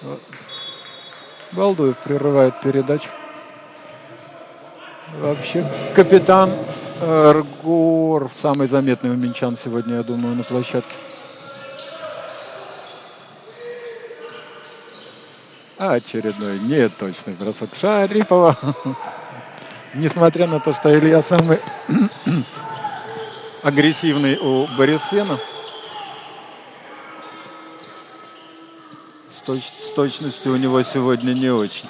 Вот. Балдуев прерывает передачу. Вообще капитан Аргур самый заметный у минчан сегодня, я думаю, на площадке. Очередной неточный бросок Шарипова. Несмотря на то, что Илья самый агрессивный у Борисфена, с точностью у него сегодня не очень.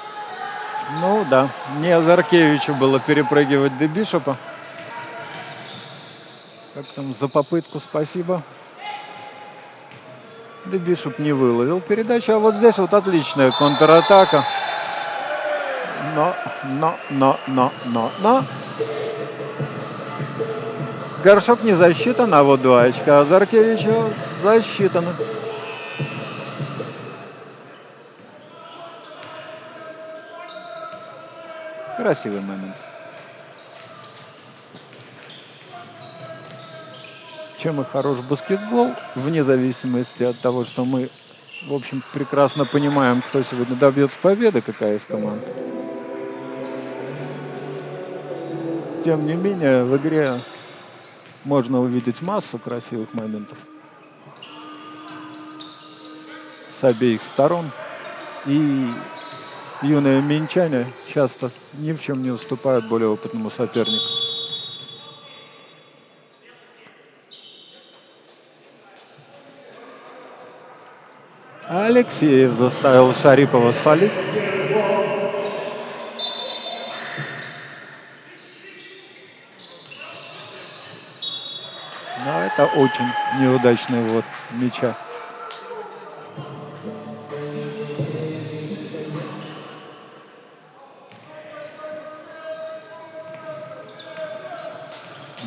Ну да, не Азаркевичу было перепрыгивать Дэй Бишопа. Как там, за попытку спасибо. Дэй Бишоп не выловил передачу, а вот здесь вот отличная контратака. Но. Горшок не засчитан, а вот 2 очка Азаркевичу засчитано. Красивый момент. Чем и хорош баскетбол, вне зависимости от того, что мы, в общем, прекрасно понимаем, кто сегодня добьется победы, какая из команд. Тем не менее, в игре можно увидеть массу красивых моментов с обеих сторон. И юные минчане часто ни в чем не уступают более опытному сопернику. Алексеев заставил Шарипова свалить. Но это очень неудачный ввод мяча.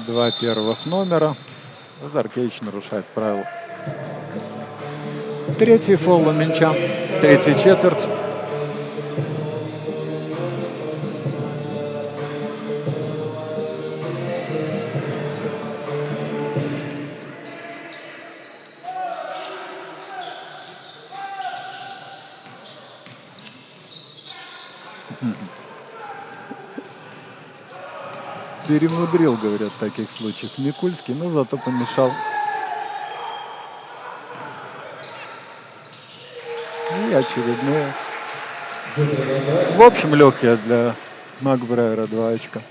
Два первых номера. Заркевич нарушает правила. Третий фол у Минчан в третьей четверти. Перемудрил, говорят, в таких случаях Микульский, но зато помешал. И очередные. В общем, легкие для Макбрайера 2 очка.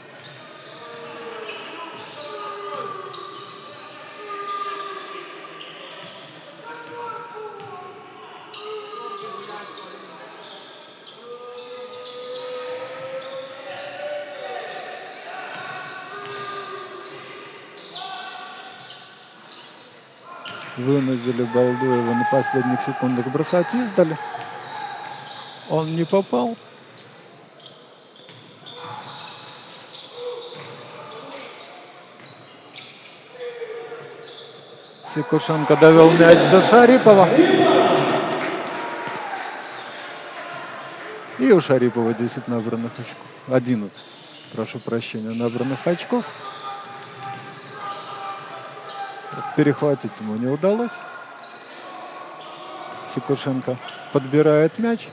Вынудили Балдуева на последних секундах бросать издали. Он не попал. Сикушенко довел мяч до Шарипова. И у Шарипова 10 набранных очков. 11, прошу прощения, набранных очков. Перехватить ему не удалось. Сикушенко подбирает мяч.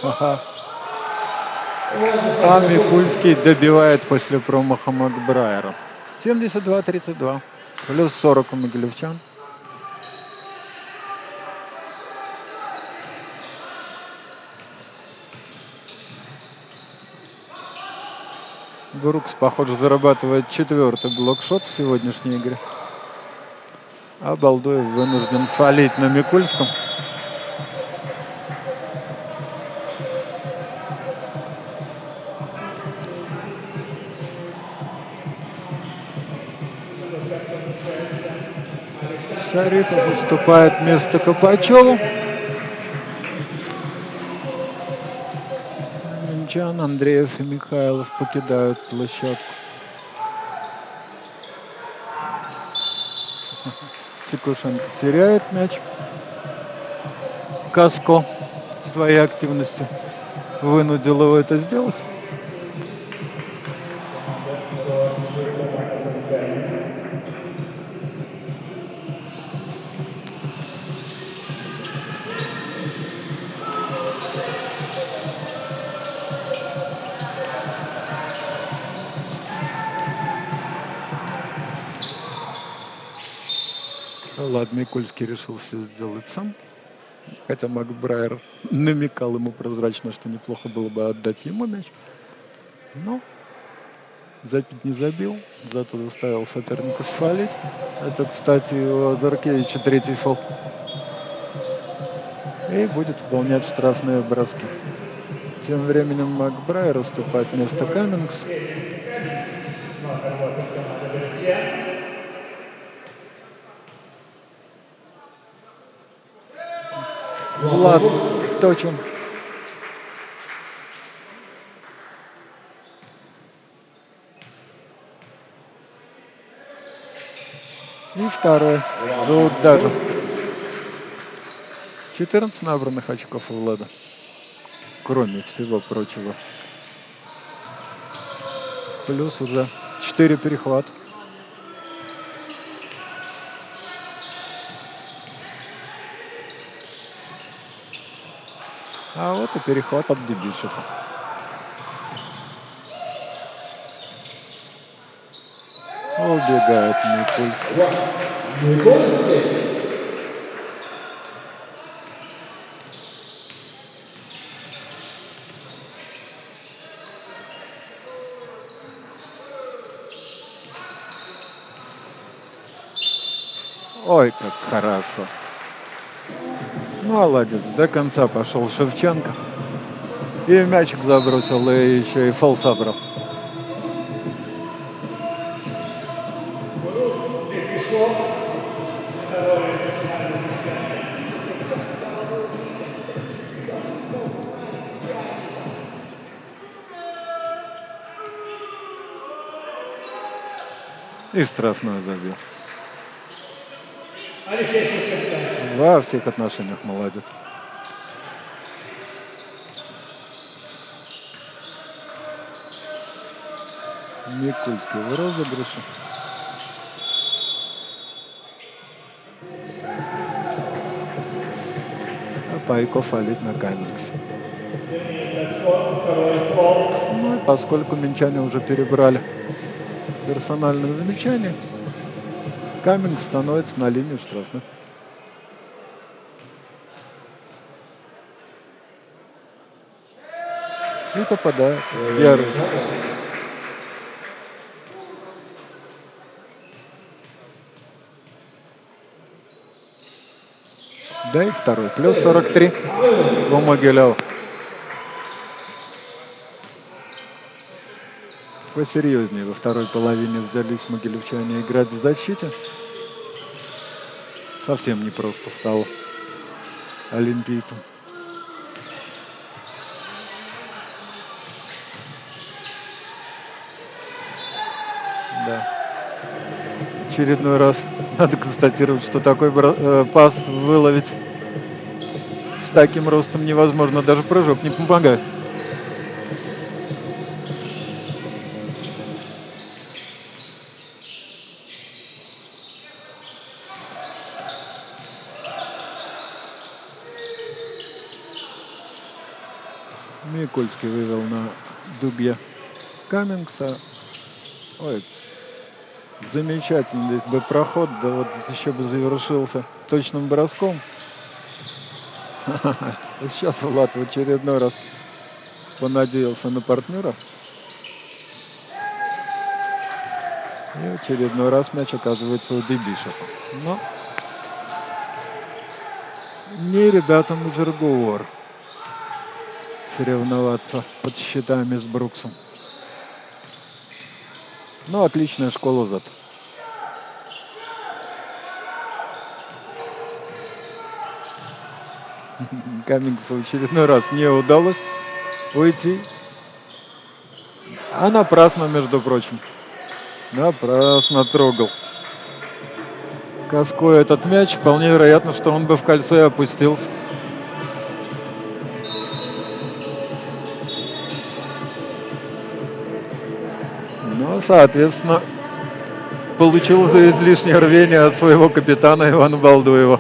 Ага. А Микульский добивает после промаха Макбрайера. 72-32. Плюс 40 у могилевчан. Брукс, похоже, зарабатывает 4-й блокшот в сегодняшней игре. А Балдуев вынужден фалить на Микульском. Шарипов уступает место Копачеву. Минчан, Андреев и Михайлов покидают площадку. Сикушенко теряет мяч. Каско своей активностью вынудил его это сделать. Ладно, Микульский решил все сделать сам. Хотя Макбрайер намекал ему прозрачно, что неплохо было бы отдать ему мяч. Но забить не забил, зато заставил соперника свалить. Это, кстати, у Заркевича 3-й фол. И будет выполнять штрафные броски. Тем временем Макбрайер уступает место Каммингс. Влад точен. И второй. Тут даже 14 набранных очков у Влада. Кроме всего прочего. Плюс уже 4 перехвата. А вот и перехват от Дебишева. Убегает Микульский. Ой, как хорошо. Молодец, до конца пошел Шевченко. И мячик забросил, и еще и фол собрал. Лепешов. Второе национальное звезда. И штрафной забил. Алексей Шевченко. Во всех отношениях молодец. Никольский в розыгрыше. А Пайко фалит на Каммингсе. Второй пол. Ну и поскольку минчане уже перебрали персональное замечание, Каммингс становится на линию штрафных. И попадает. Первый. Да и второй. Плюс 43 у Могилева. Посерьезнее во второй половине взялись могилевчане играть в защите. Совсем непросто стало олимпийцам. Да. Очередной раз надо констатировать, что такой пас выловить с таким ростом невозможно. Даже прыжок не помогает. Микольский вывел на дуге Каммингса. Ой, замечательный бы проход, да вот еще бы завершился точным броском. Сейчас Влад в очередной раз понадеялся на партнера. И в очередной раз мяч оказывается у Дебишева. Но не ребятам из РГОР соревноваться под счетами с Бруксом. Ну, отличная школа зато. Каммингсу в очередной раз не удалось уйти. А напрасно, между прочим. Напрасно трогал Каской этот мяч. Вполне вероятно, что он бы в кольцо и опустился. Ну, соответственно, получил за излишнее рвение от своего капитана Ивана Балдуева.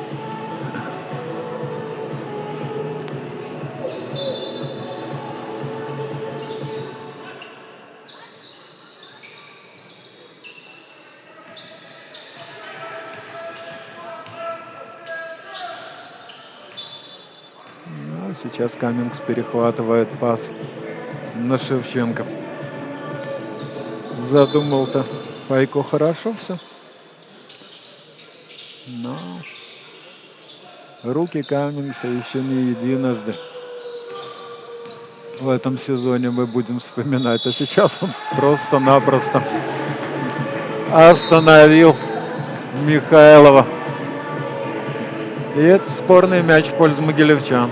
Ну, сейчас Каммингс перехватывает пас на Шевченко. Задумал-то Пайко хорошо все. Но руки Каммингса еще не единожды в этом сезоне мы будем вспоминать. А сейчас он просто-напросто остановил Михайлова. И это спорный мяч в пользу могилевчан.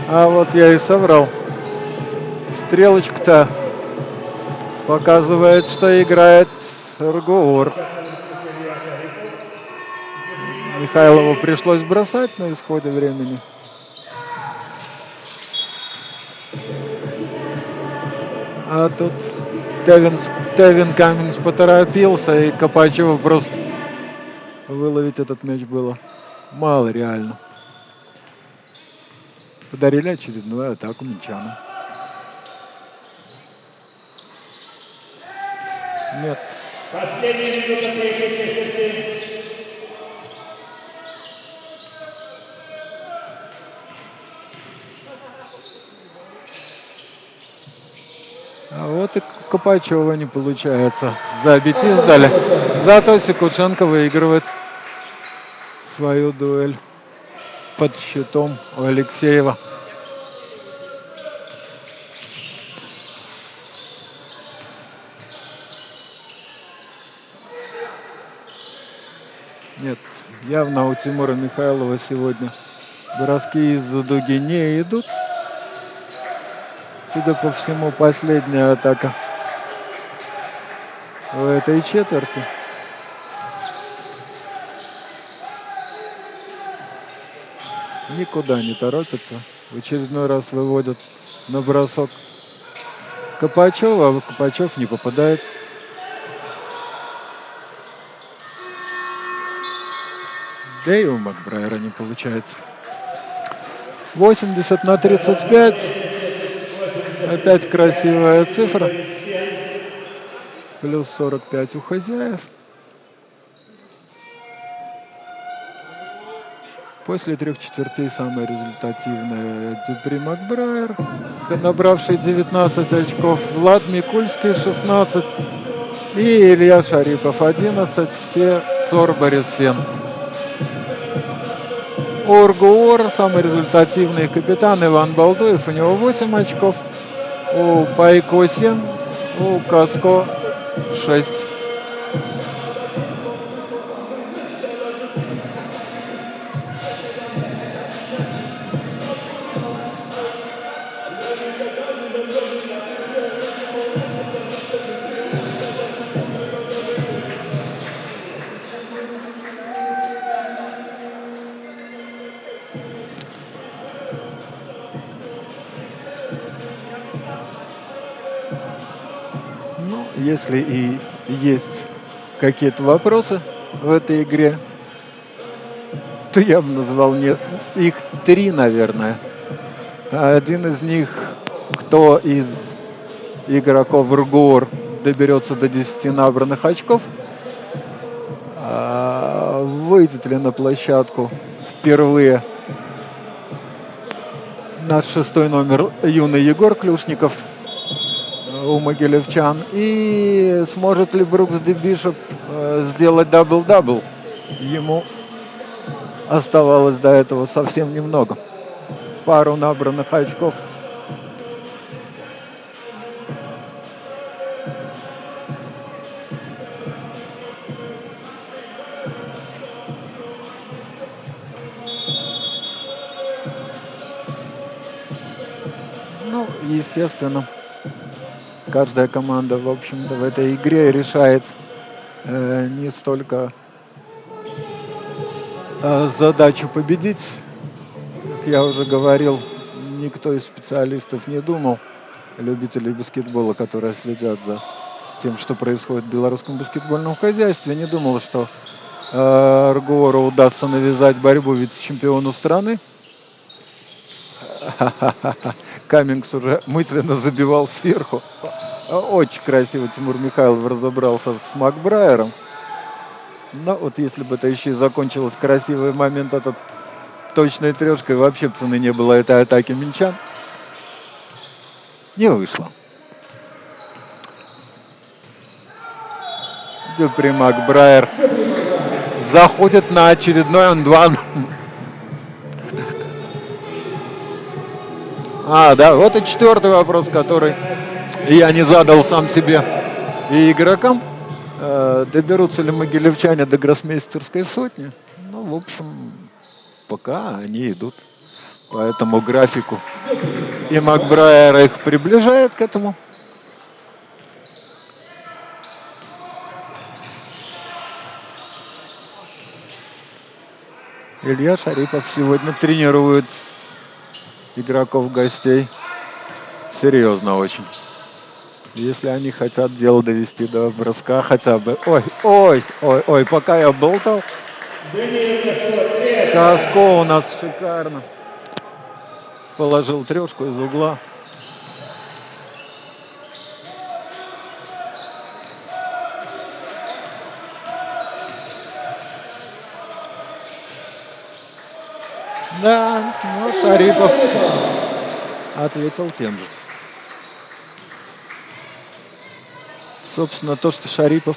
А вот я и соврал. Стрелочка-то показывает, что играет РГОР. Михайлову пришлось бросать на исходе времени. А тут Тевин Каммингс поторопился, и Копачеву просто выловить этот мяч было мало реально. Подарили очередную атаку минчанам. Нет. Последняя минута третьей четверти. А вот и Копачева не получается забить издали. Зато Секушенко выигрывает свою дуэль под щитом у Алексеева. Нет, явно у Тимура Михайлова сегодня броски из-за дуги не идут. Судя по всему, последняя атака в этой четверти. Никуда не торопятся. В очередной раз выводят на бросок Копачева, а Копачев не попадает. Да и у Макбрайера не получается. 80-35. Опять красивая цифра. Плюс 45 у хозяев. После 3 четвертей самая результативная Дюпри Макбрайер, набравший 19 очков. Влад Микульский 16. И Илья Шарипов 11. Все Цор Борис Фен. Оргуор, самый результативный капитан Иван Балдуев, у него 8 очков. У Пайко 7, у Каско 6. Если и есть какие-то вопросы в этой игре, то я бы назвал их 3, наверное. Один из них, кто из игроков РГОР доберется до 10 набранных очков, выйдет ли на площадку впервые наш 6-й номер юный Егор Клюшников у могилевчан, и сможет ли Брукс Ди Бишоп сделать дабл-дабл. Ему оставалось до этого совсем немного. Пару набранных очков. Ну, естественно, каждая команда, в общем-то, в этой игре решает не столько задачу победить. Как я уже говорил, никто из специалистов не думал, любителей баскетбола, которые следят за тем, что происходит в белорусском баскетбольном хозяйстве, не думал, что РГОРу удастся навязать борьбу вице-чемпиону страны. Каммингс уже мысленно забивал сверху. Очень красиво Тимур Михайлов разобрался с Макбрайером. Но вот если бы это еще и закончилось красивый момент этот точной трешкой, вообще цены не было этой атаки минчан. Не вышло. Дюпри Макбрайер заходит на очередной андван. Да, вот и 4-й вопрос, который я не задал сам себе и игрокам. Доберутся ли могилевчане до гроссмейстерской сотни? Ну, в общем, пока они идут по этому графику. И Макбрайер их приближает к этому. Илья Шарипов сегодня тренирует игроков-гостей. Серьезно очень. Если они хотят дело довести до броска хотя бы... Ой, пока я болтал. Каско у нас шикарно. Положил трешку из угла. Да, но Шарипов ответил тем же. Собственно, то, что Шарипов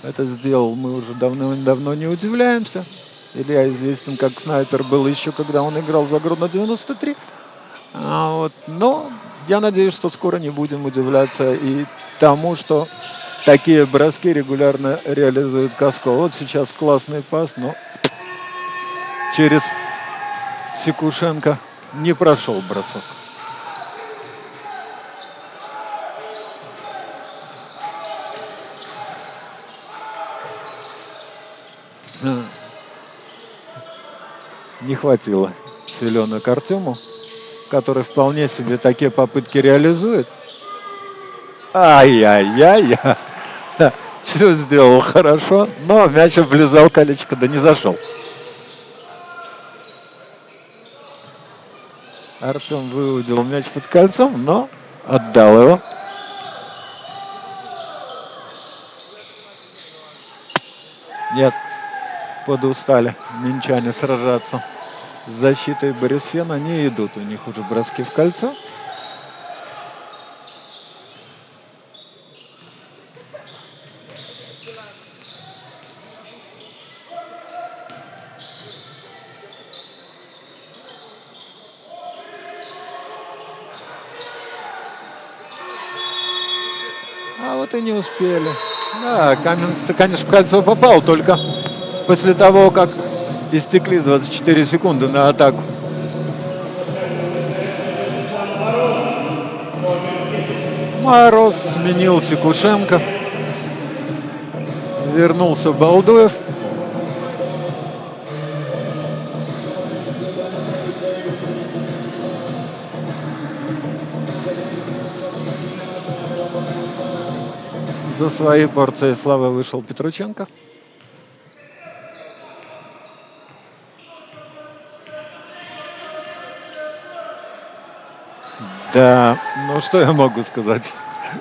это сделал, мы уже давно не удивляемся. Илья известен как снайпер был еще, когда он играл за Гродно 93. Но я надеюсь, что скоро не будем удивляться и тому, что такие броски регулярно реализует Каско. Вот сейчас классный пас, но через Секушенко не прошел бросок. Не хватило силенок Артему, который вполне себе такие попытки реализует. Ай-яй-яй. Все сделал хорошо, но мяч облизал колечко, да не зашел. Артем выудил мяч под кольцом, но отдал его. Нет, подустали минчане сражаться с защитой Борисфена. Не идут у них уже броски в кольцо. А вот и не успели. Да, Каменец-то, конечно, в кольцо попал, только после того, как истекли 24 секунды на атаку. Мороз сменил Секушенко. Вернулся Балдуев. За своей порцией славы вышел Петрученко. Да, ну что я могу сказать?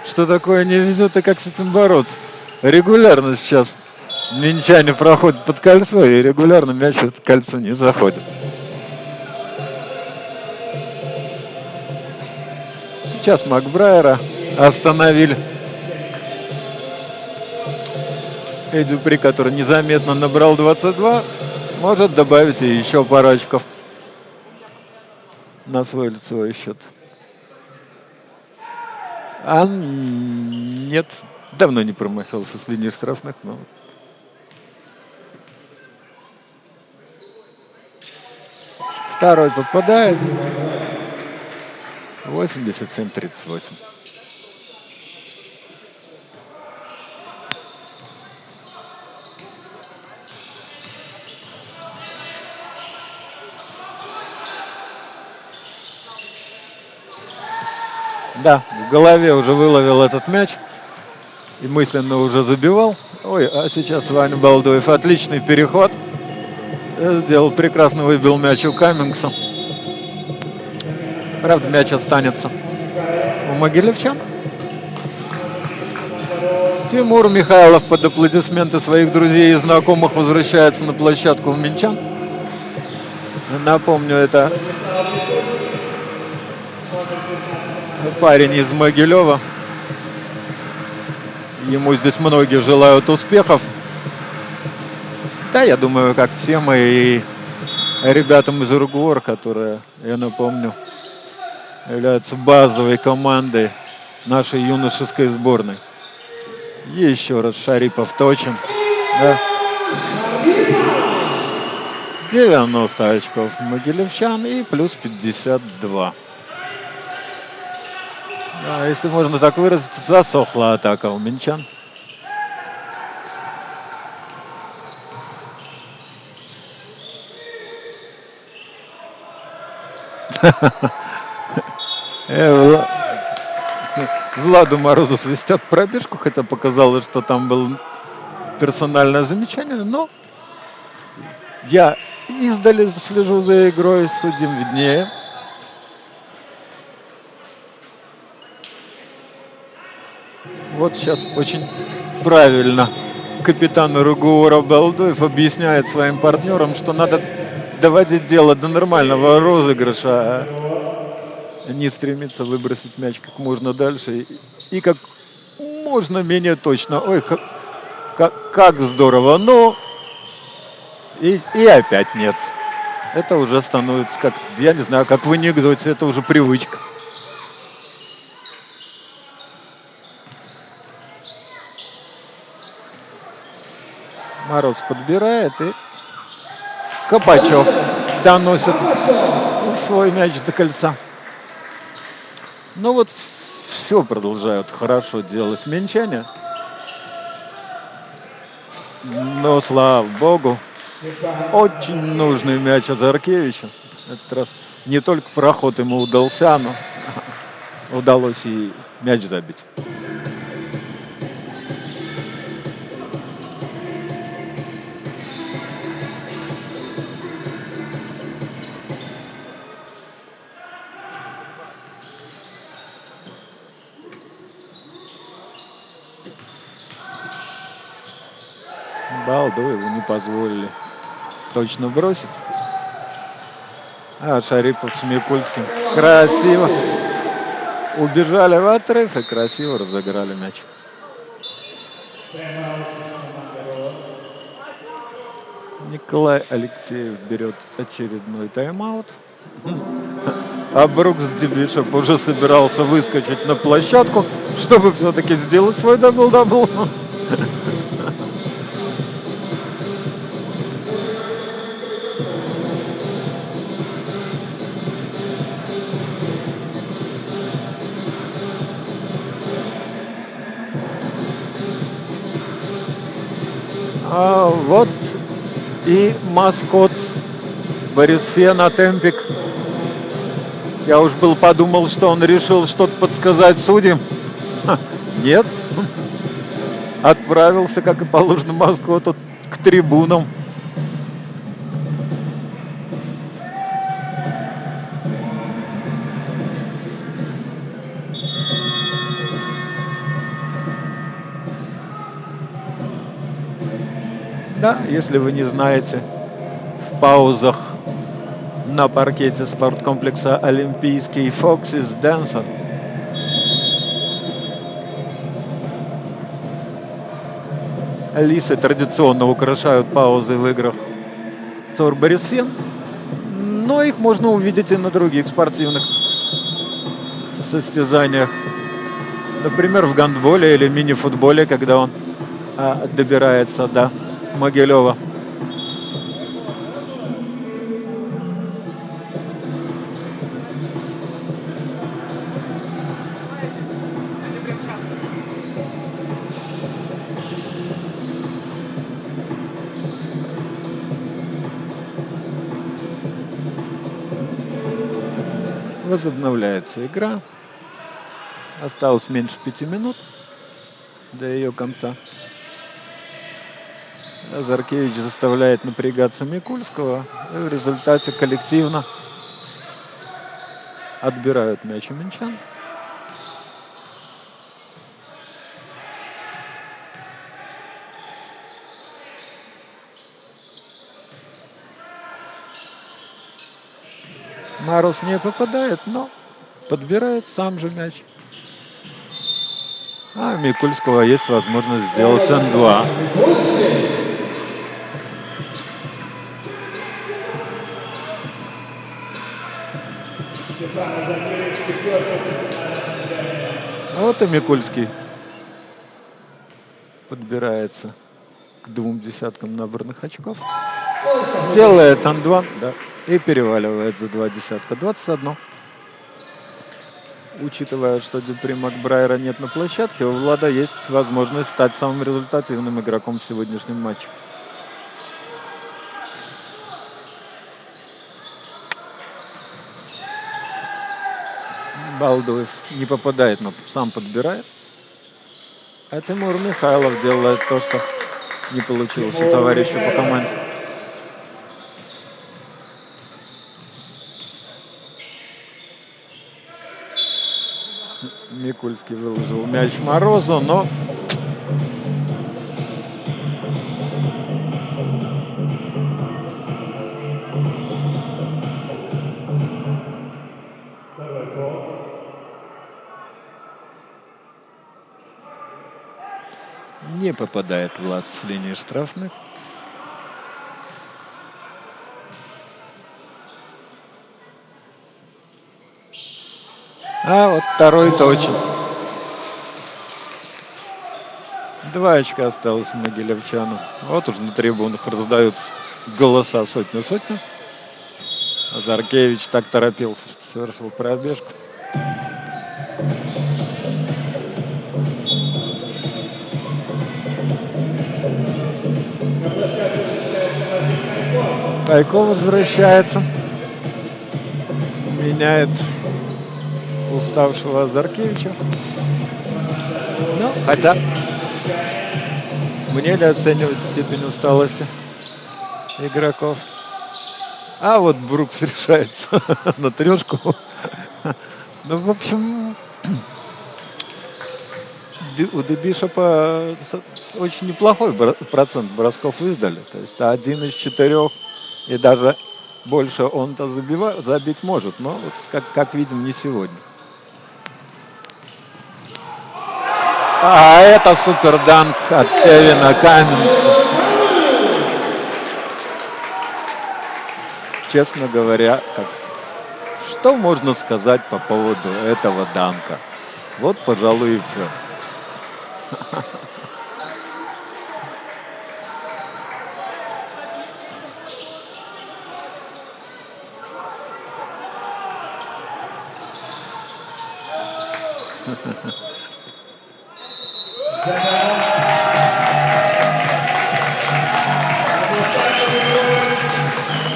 Что такое не везет и как с этим бороться? Регулярно сейчас минчане проходят под кольцо, и регулярно мяч в это кольцо не заходит. Сейчас Макбрайера остановили. Дюпри, который незаметно набрал 22, может добавить и еще пару очков на свой лицевой счет. А нет, давно не промахивался с линии штрафных, но... Второй попадает. 87-38. Да, в голове уже выловил этот мяч и мысленно уже забивал. Ой, а сейчас Ваня Балдуев. Отличный переход. Сделал прекрасно, выбил мяч у Каммингса. Правда, мяч останется у могилевчан. Тимур Михайлов под аплодисменты своих друзей и знакомых возвращается на площадку в Минчан. Напомню, это парень из Могилева. Ему здесь многие желают успехов. Да, я думаю, как всем и ребятам из РГУОР, которые, я напомню, являются базовой командой нашей юношеской сборной. Еще раз Шарипов точен. Да. 90 очков могилевчан и плюс 52. Да, если можно так выразиться, засохла атака у минчан. Владу Морозу свистят пробежку, хотя показалось, что там было персональное замечание, но я издали слежу за игрой, судьям виднее. Вот сейчас очень правильно капитан РГУОРа Балдуев объясняет своим партнерам, что надо доводить дело до нормального розыгрыша, а не стремиться выбросить мяч как можно дальше и как можно менее точно. Ой, как здорово. Но и опять нет. Это уже становится как, я не знаю, как в анекдоте, это уже привычка. Мороз подбирает, и Копачев доносит свой мяч до кольца. Ну вот все продолжают хорошо делать минчане. Но, слава богу, очень нужный мяч Азаркевичу. Этот раз не только проход ему удался, но удалось и мяч забить. Балдуеву не позволили точно бросить. А Шарипов с Микульским красиво убежали в отрыв и красиво разыграли мяч. Николай Алексеев берет очередной тайм-аут. А Брукс Дебишоп уже собирался выскочить на площадку, чтобы все-таки сделать свой дабл-дабл. А вот и маскот Борис Фена, Темпик. Я уж был подумал, что он решил что-то подсказать судьям. Нет. Отправился, как и положено маскоту, к трибунам. Да, если вы не знаете, в паузах на паркете спорткомплекса Олимпийский Foxes Dancer лисы традиционно украшают паузы в играх ЦОР Борис Фен, но их можно увидеть и на других спортивных состязаниях. Например, в гандболе или мини-футболе, когда он добирается до Могилева. Возобновляется игра. Осталось меньше 5 минут до ее конца. Азаркевич заставляет напрягаться Микульского. И в результате коллективно отбирают мяч у минчан. Мороз не попадает, но подбирает сам же мяч. А у Микульского есть возможность сделать N2. А вот и Микульский подбирается к 2 десяткам набранных очков. Делает N2, да, и переваливает за 2 десятка. 21. Учитывая, что Дюпри Макбрайера нет на площадке, у Влада есть возможность стать самым результативным игроком в сегодняшнем матче. Балдуев не попадает, но сам подбирает. А Тимур Михайлов делает то, что не получилось у товарища по команде. Микульский выложил мяч Морозу, но Не попадает Влад в линии штрафных. А вот второй точит. 2 очка осталось могилевчанам. Вот уже на трибунах раздаются голоса сотню-сотню. Азаркевич так торопился, что совершил пробежку. На площадке возвращается Вадим Пайков. Пайков возвращается. Меняет уставшего Азаркевича. Ну, хотя мне ли оценивать степень усталости игроков? А вот Брукс решается на трешку. Ну, в общем, у Дебишопа очень неплохой процент бросков издали. То есть 1 из 4 и даже больше он-то забить может. Но вот как видим, не сегодня. А это суперданк от Кевина Каммингса. Честно говоря, что можно сказать по поводу этого данка? Вот, пожалуй, и все.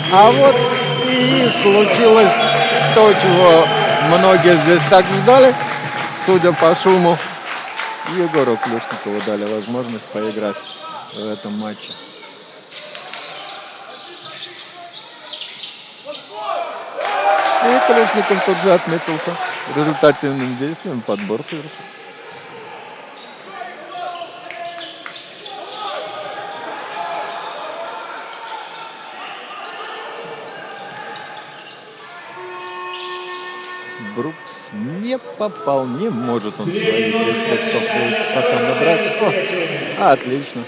А вот и случилось то, чего многие здесь так ждали, судя по шуму. Егору Клюшникову дали возможность поиграть в этом матче. И Клюшников тут же отметился результативным действием, подбор совершил. Брукс не попал, не может он свои 10 очков пока набрать. О, отлично.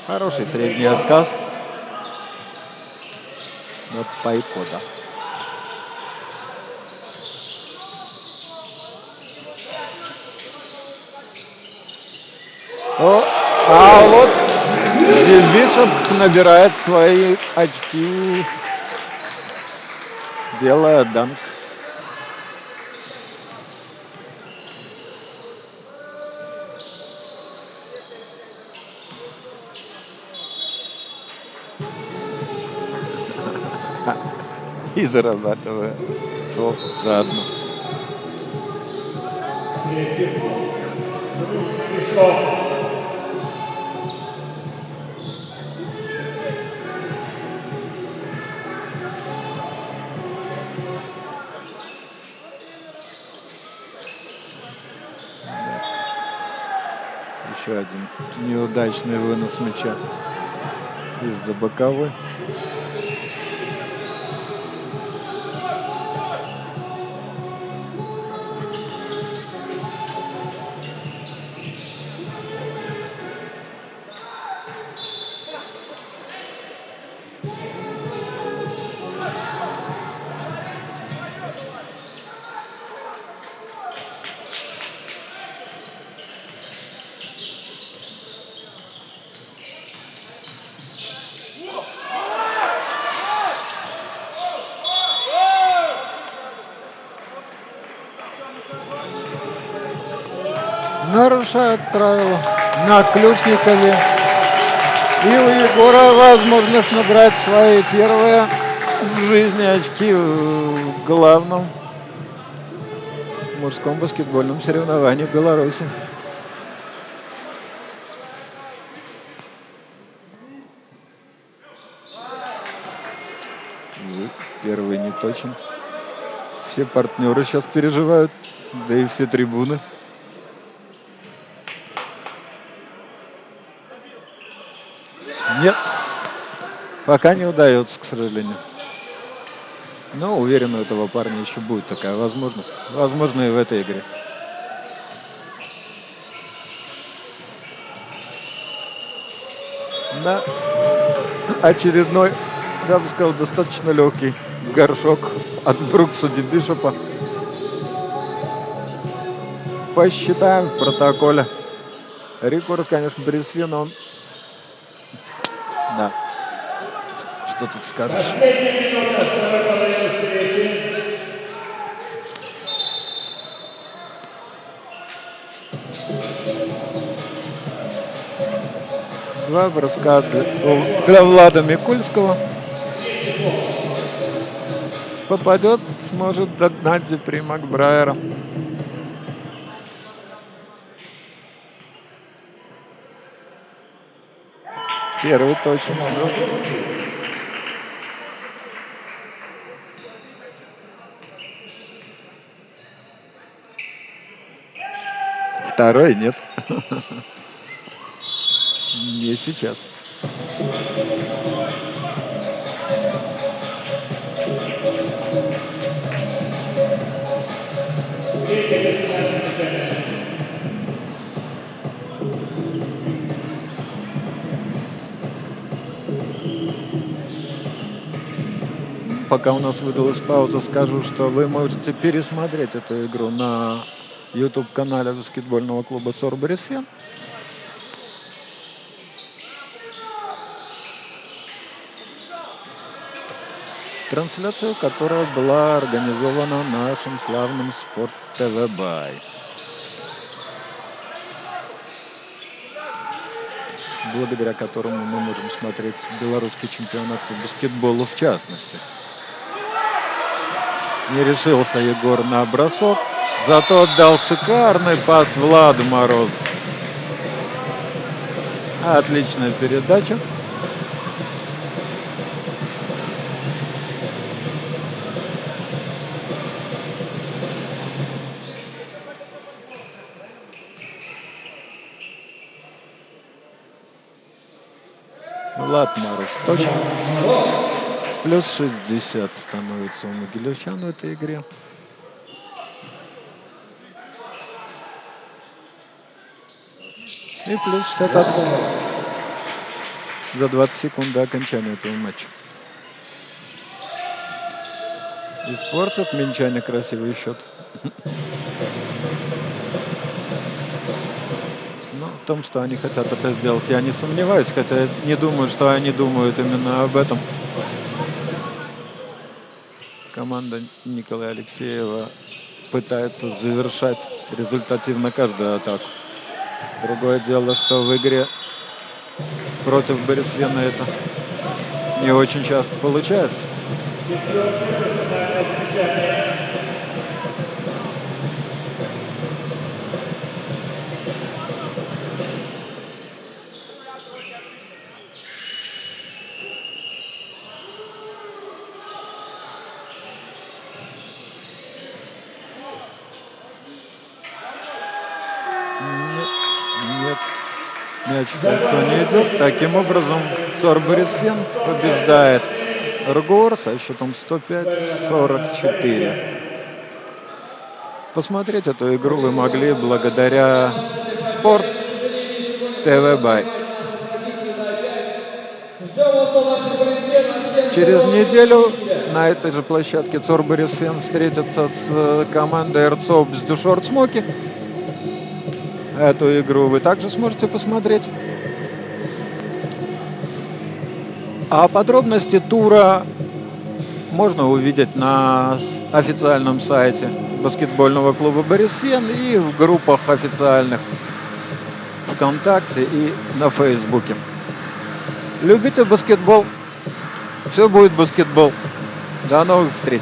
Хороший средний отказ от Пайкода. А вот Дебишоп набирает свои очки, делая данк. И зарабатывая заодно. Третий Брукс пришел. Еще один неудачный вынос мяча из-за боковой. Нарушают правила на Ключникове. И у Егора возможность набрать свои первые в жизни очки в главном мужском баскетбольном соревновании в Беларуси. И первый не точен. Все партнеры сейчас переживают, да и все трибуны. Нет, пока не удается, к сожалению. Но уверен, у этого парня еще будет такая возможность. Возможно, и в этой игре. Да. Очередной, я бы сказал, достаточно легкий горшок от Брукса Ди Бишопа. Посчитаем в протоколе. Рекорд, конечно, Брисфена, он... Да. Что тут скажешь? Последняя минута второй половины встречи. Два броска для Влада Микульского. Попадет, сможет догнать Дюпри Макбрайера. Первый точно. Второй нет. Не сейчас. Пока у нас выдалась пауза, скажу, что вы можете пересмотреть эту игру на YouTube-канале баскетбольного клуба ЦОР Брисфен. Трансляцию, которая была организована нашим славным Спорт ТВ Бай. Благодаря которому мы можем смотреть белорусский чемпионат по баскетболу в частности. Не решился Егор на бросок, зато отдал шикарный пас Владу Морозу. Отличная передача. Влад Мороз точно. Плюс 60 становится у могилевчан в этой игре. И плюс 60 за 20 секунд до окончания этого матча. Испортят минчане красивый счет. Но в том, что они хотят это сделать, я не сомневаюсь, хотя не думаю, что они думают именно об этом. Команда Николая Алексеева пытается завершать результативно каждую атаку. Другое дело, что в игре против Брисфена это не очень часто получается. Мяч в кольцо не идет. Таким образом, ЦОР Брисфен побеждает РГОР со счетом 105-44. Посмотреть эту игру вы могли благодаря Спорт ТВ Бай. Через неделю на этой же площадке ЦОР Брисфен встретится с командой РЦОП Бздюшорт Смоки. Эту игру вы также сможете посмотреть. А подробности тура можно увидеть на официальном сайте баскетбольного клуба Брисфен и в группах официальных ВКонтакте и на Фейсбуке. Любите баскетбол? Все будет баскетбол. До новых встреч!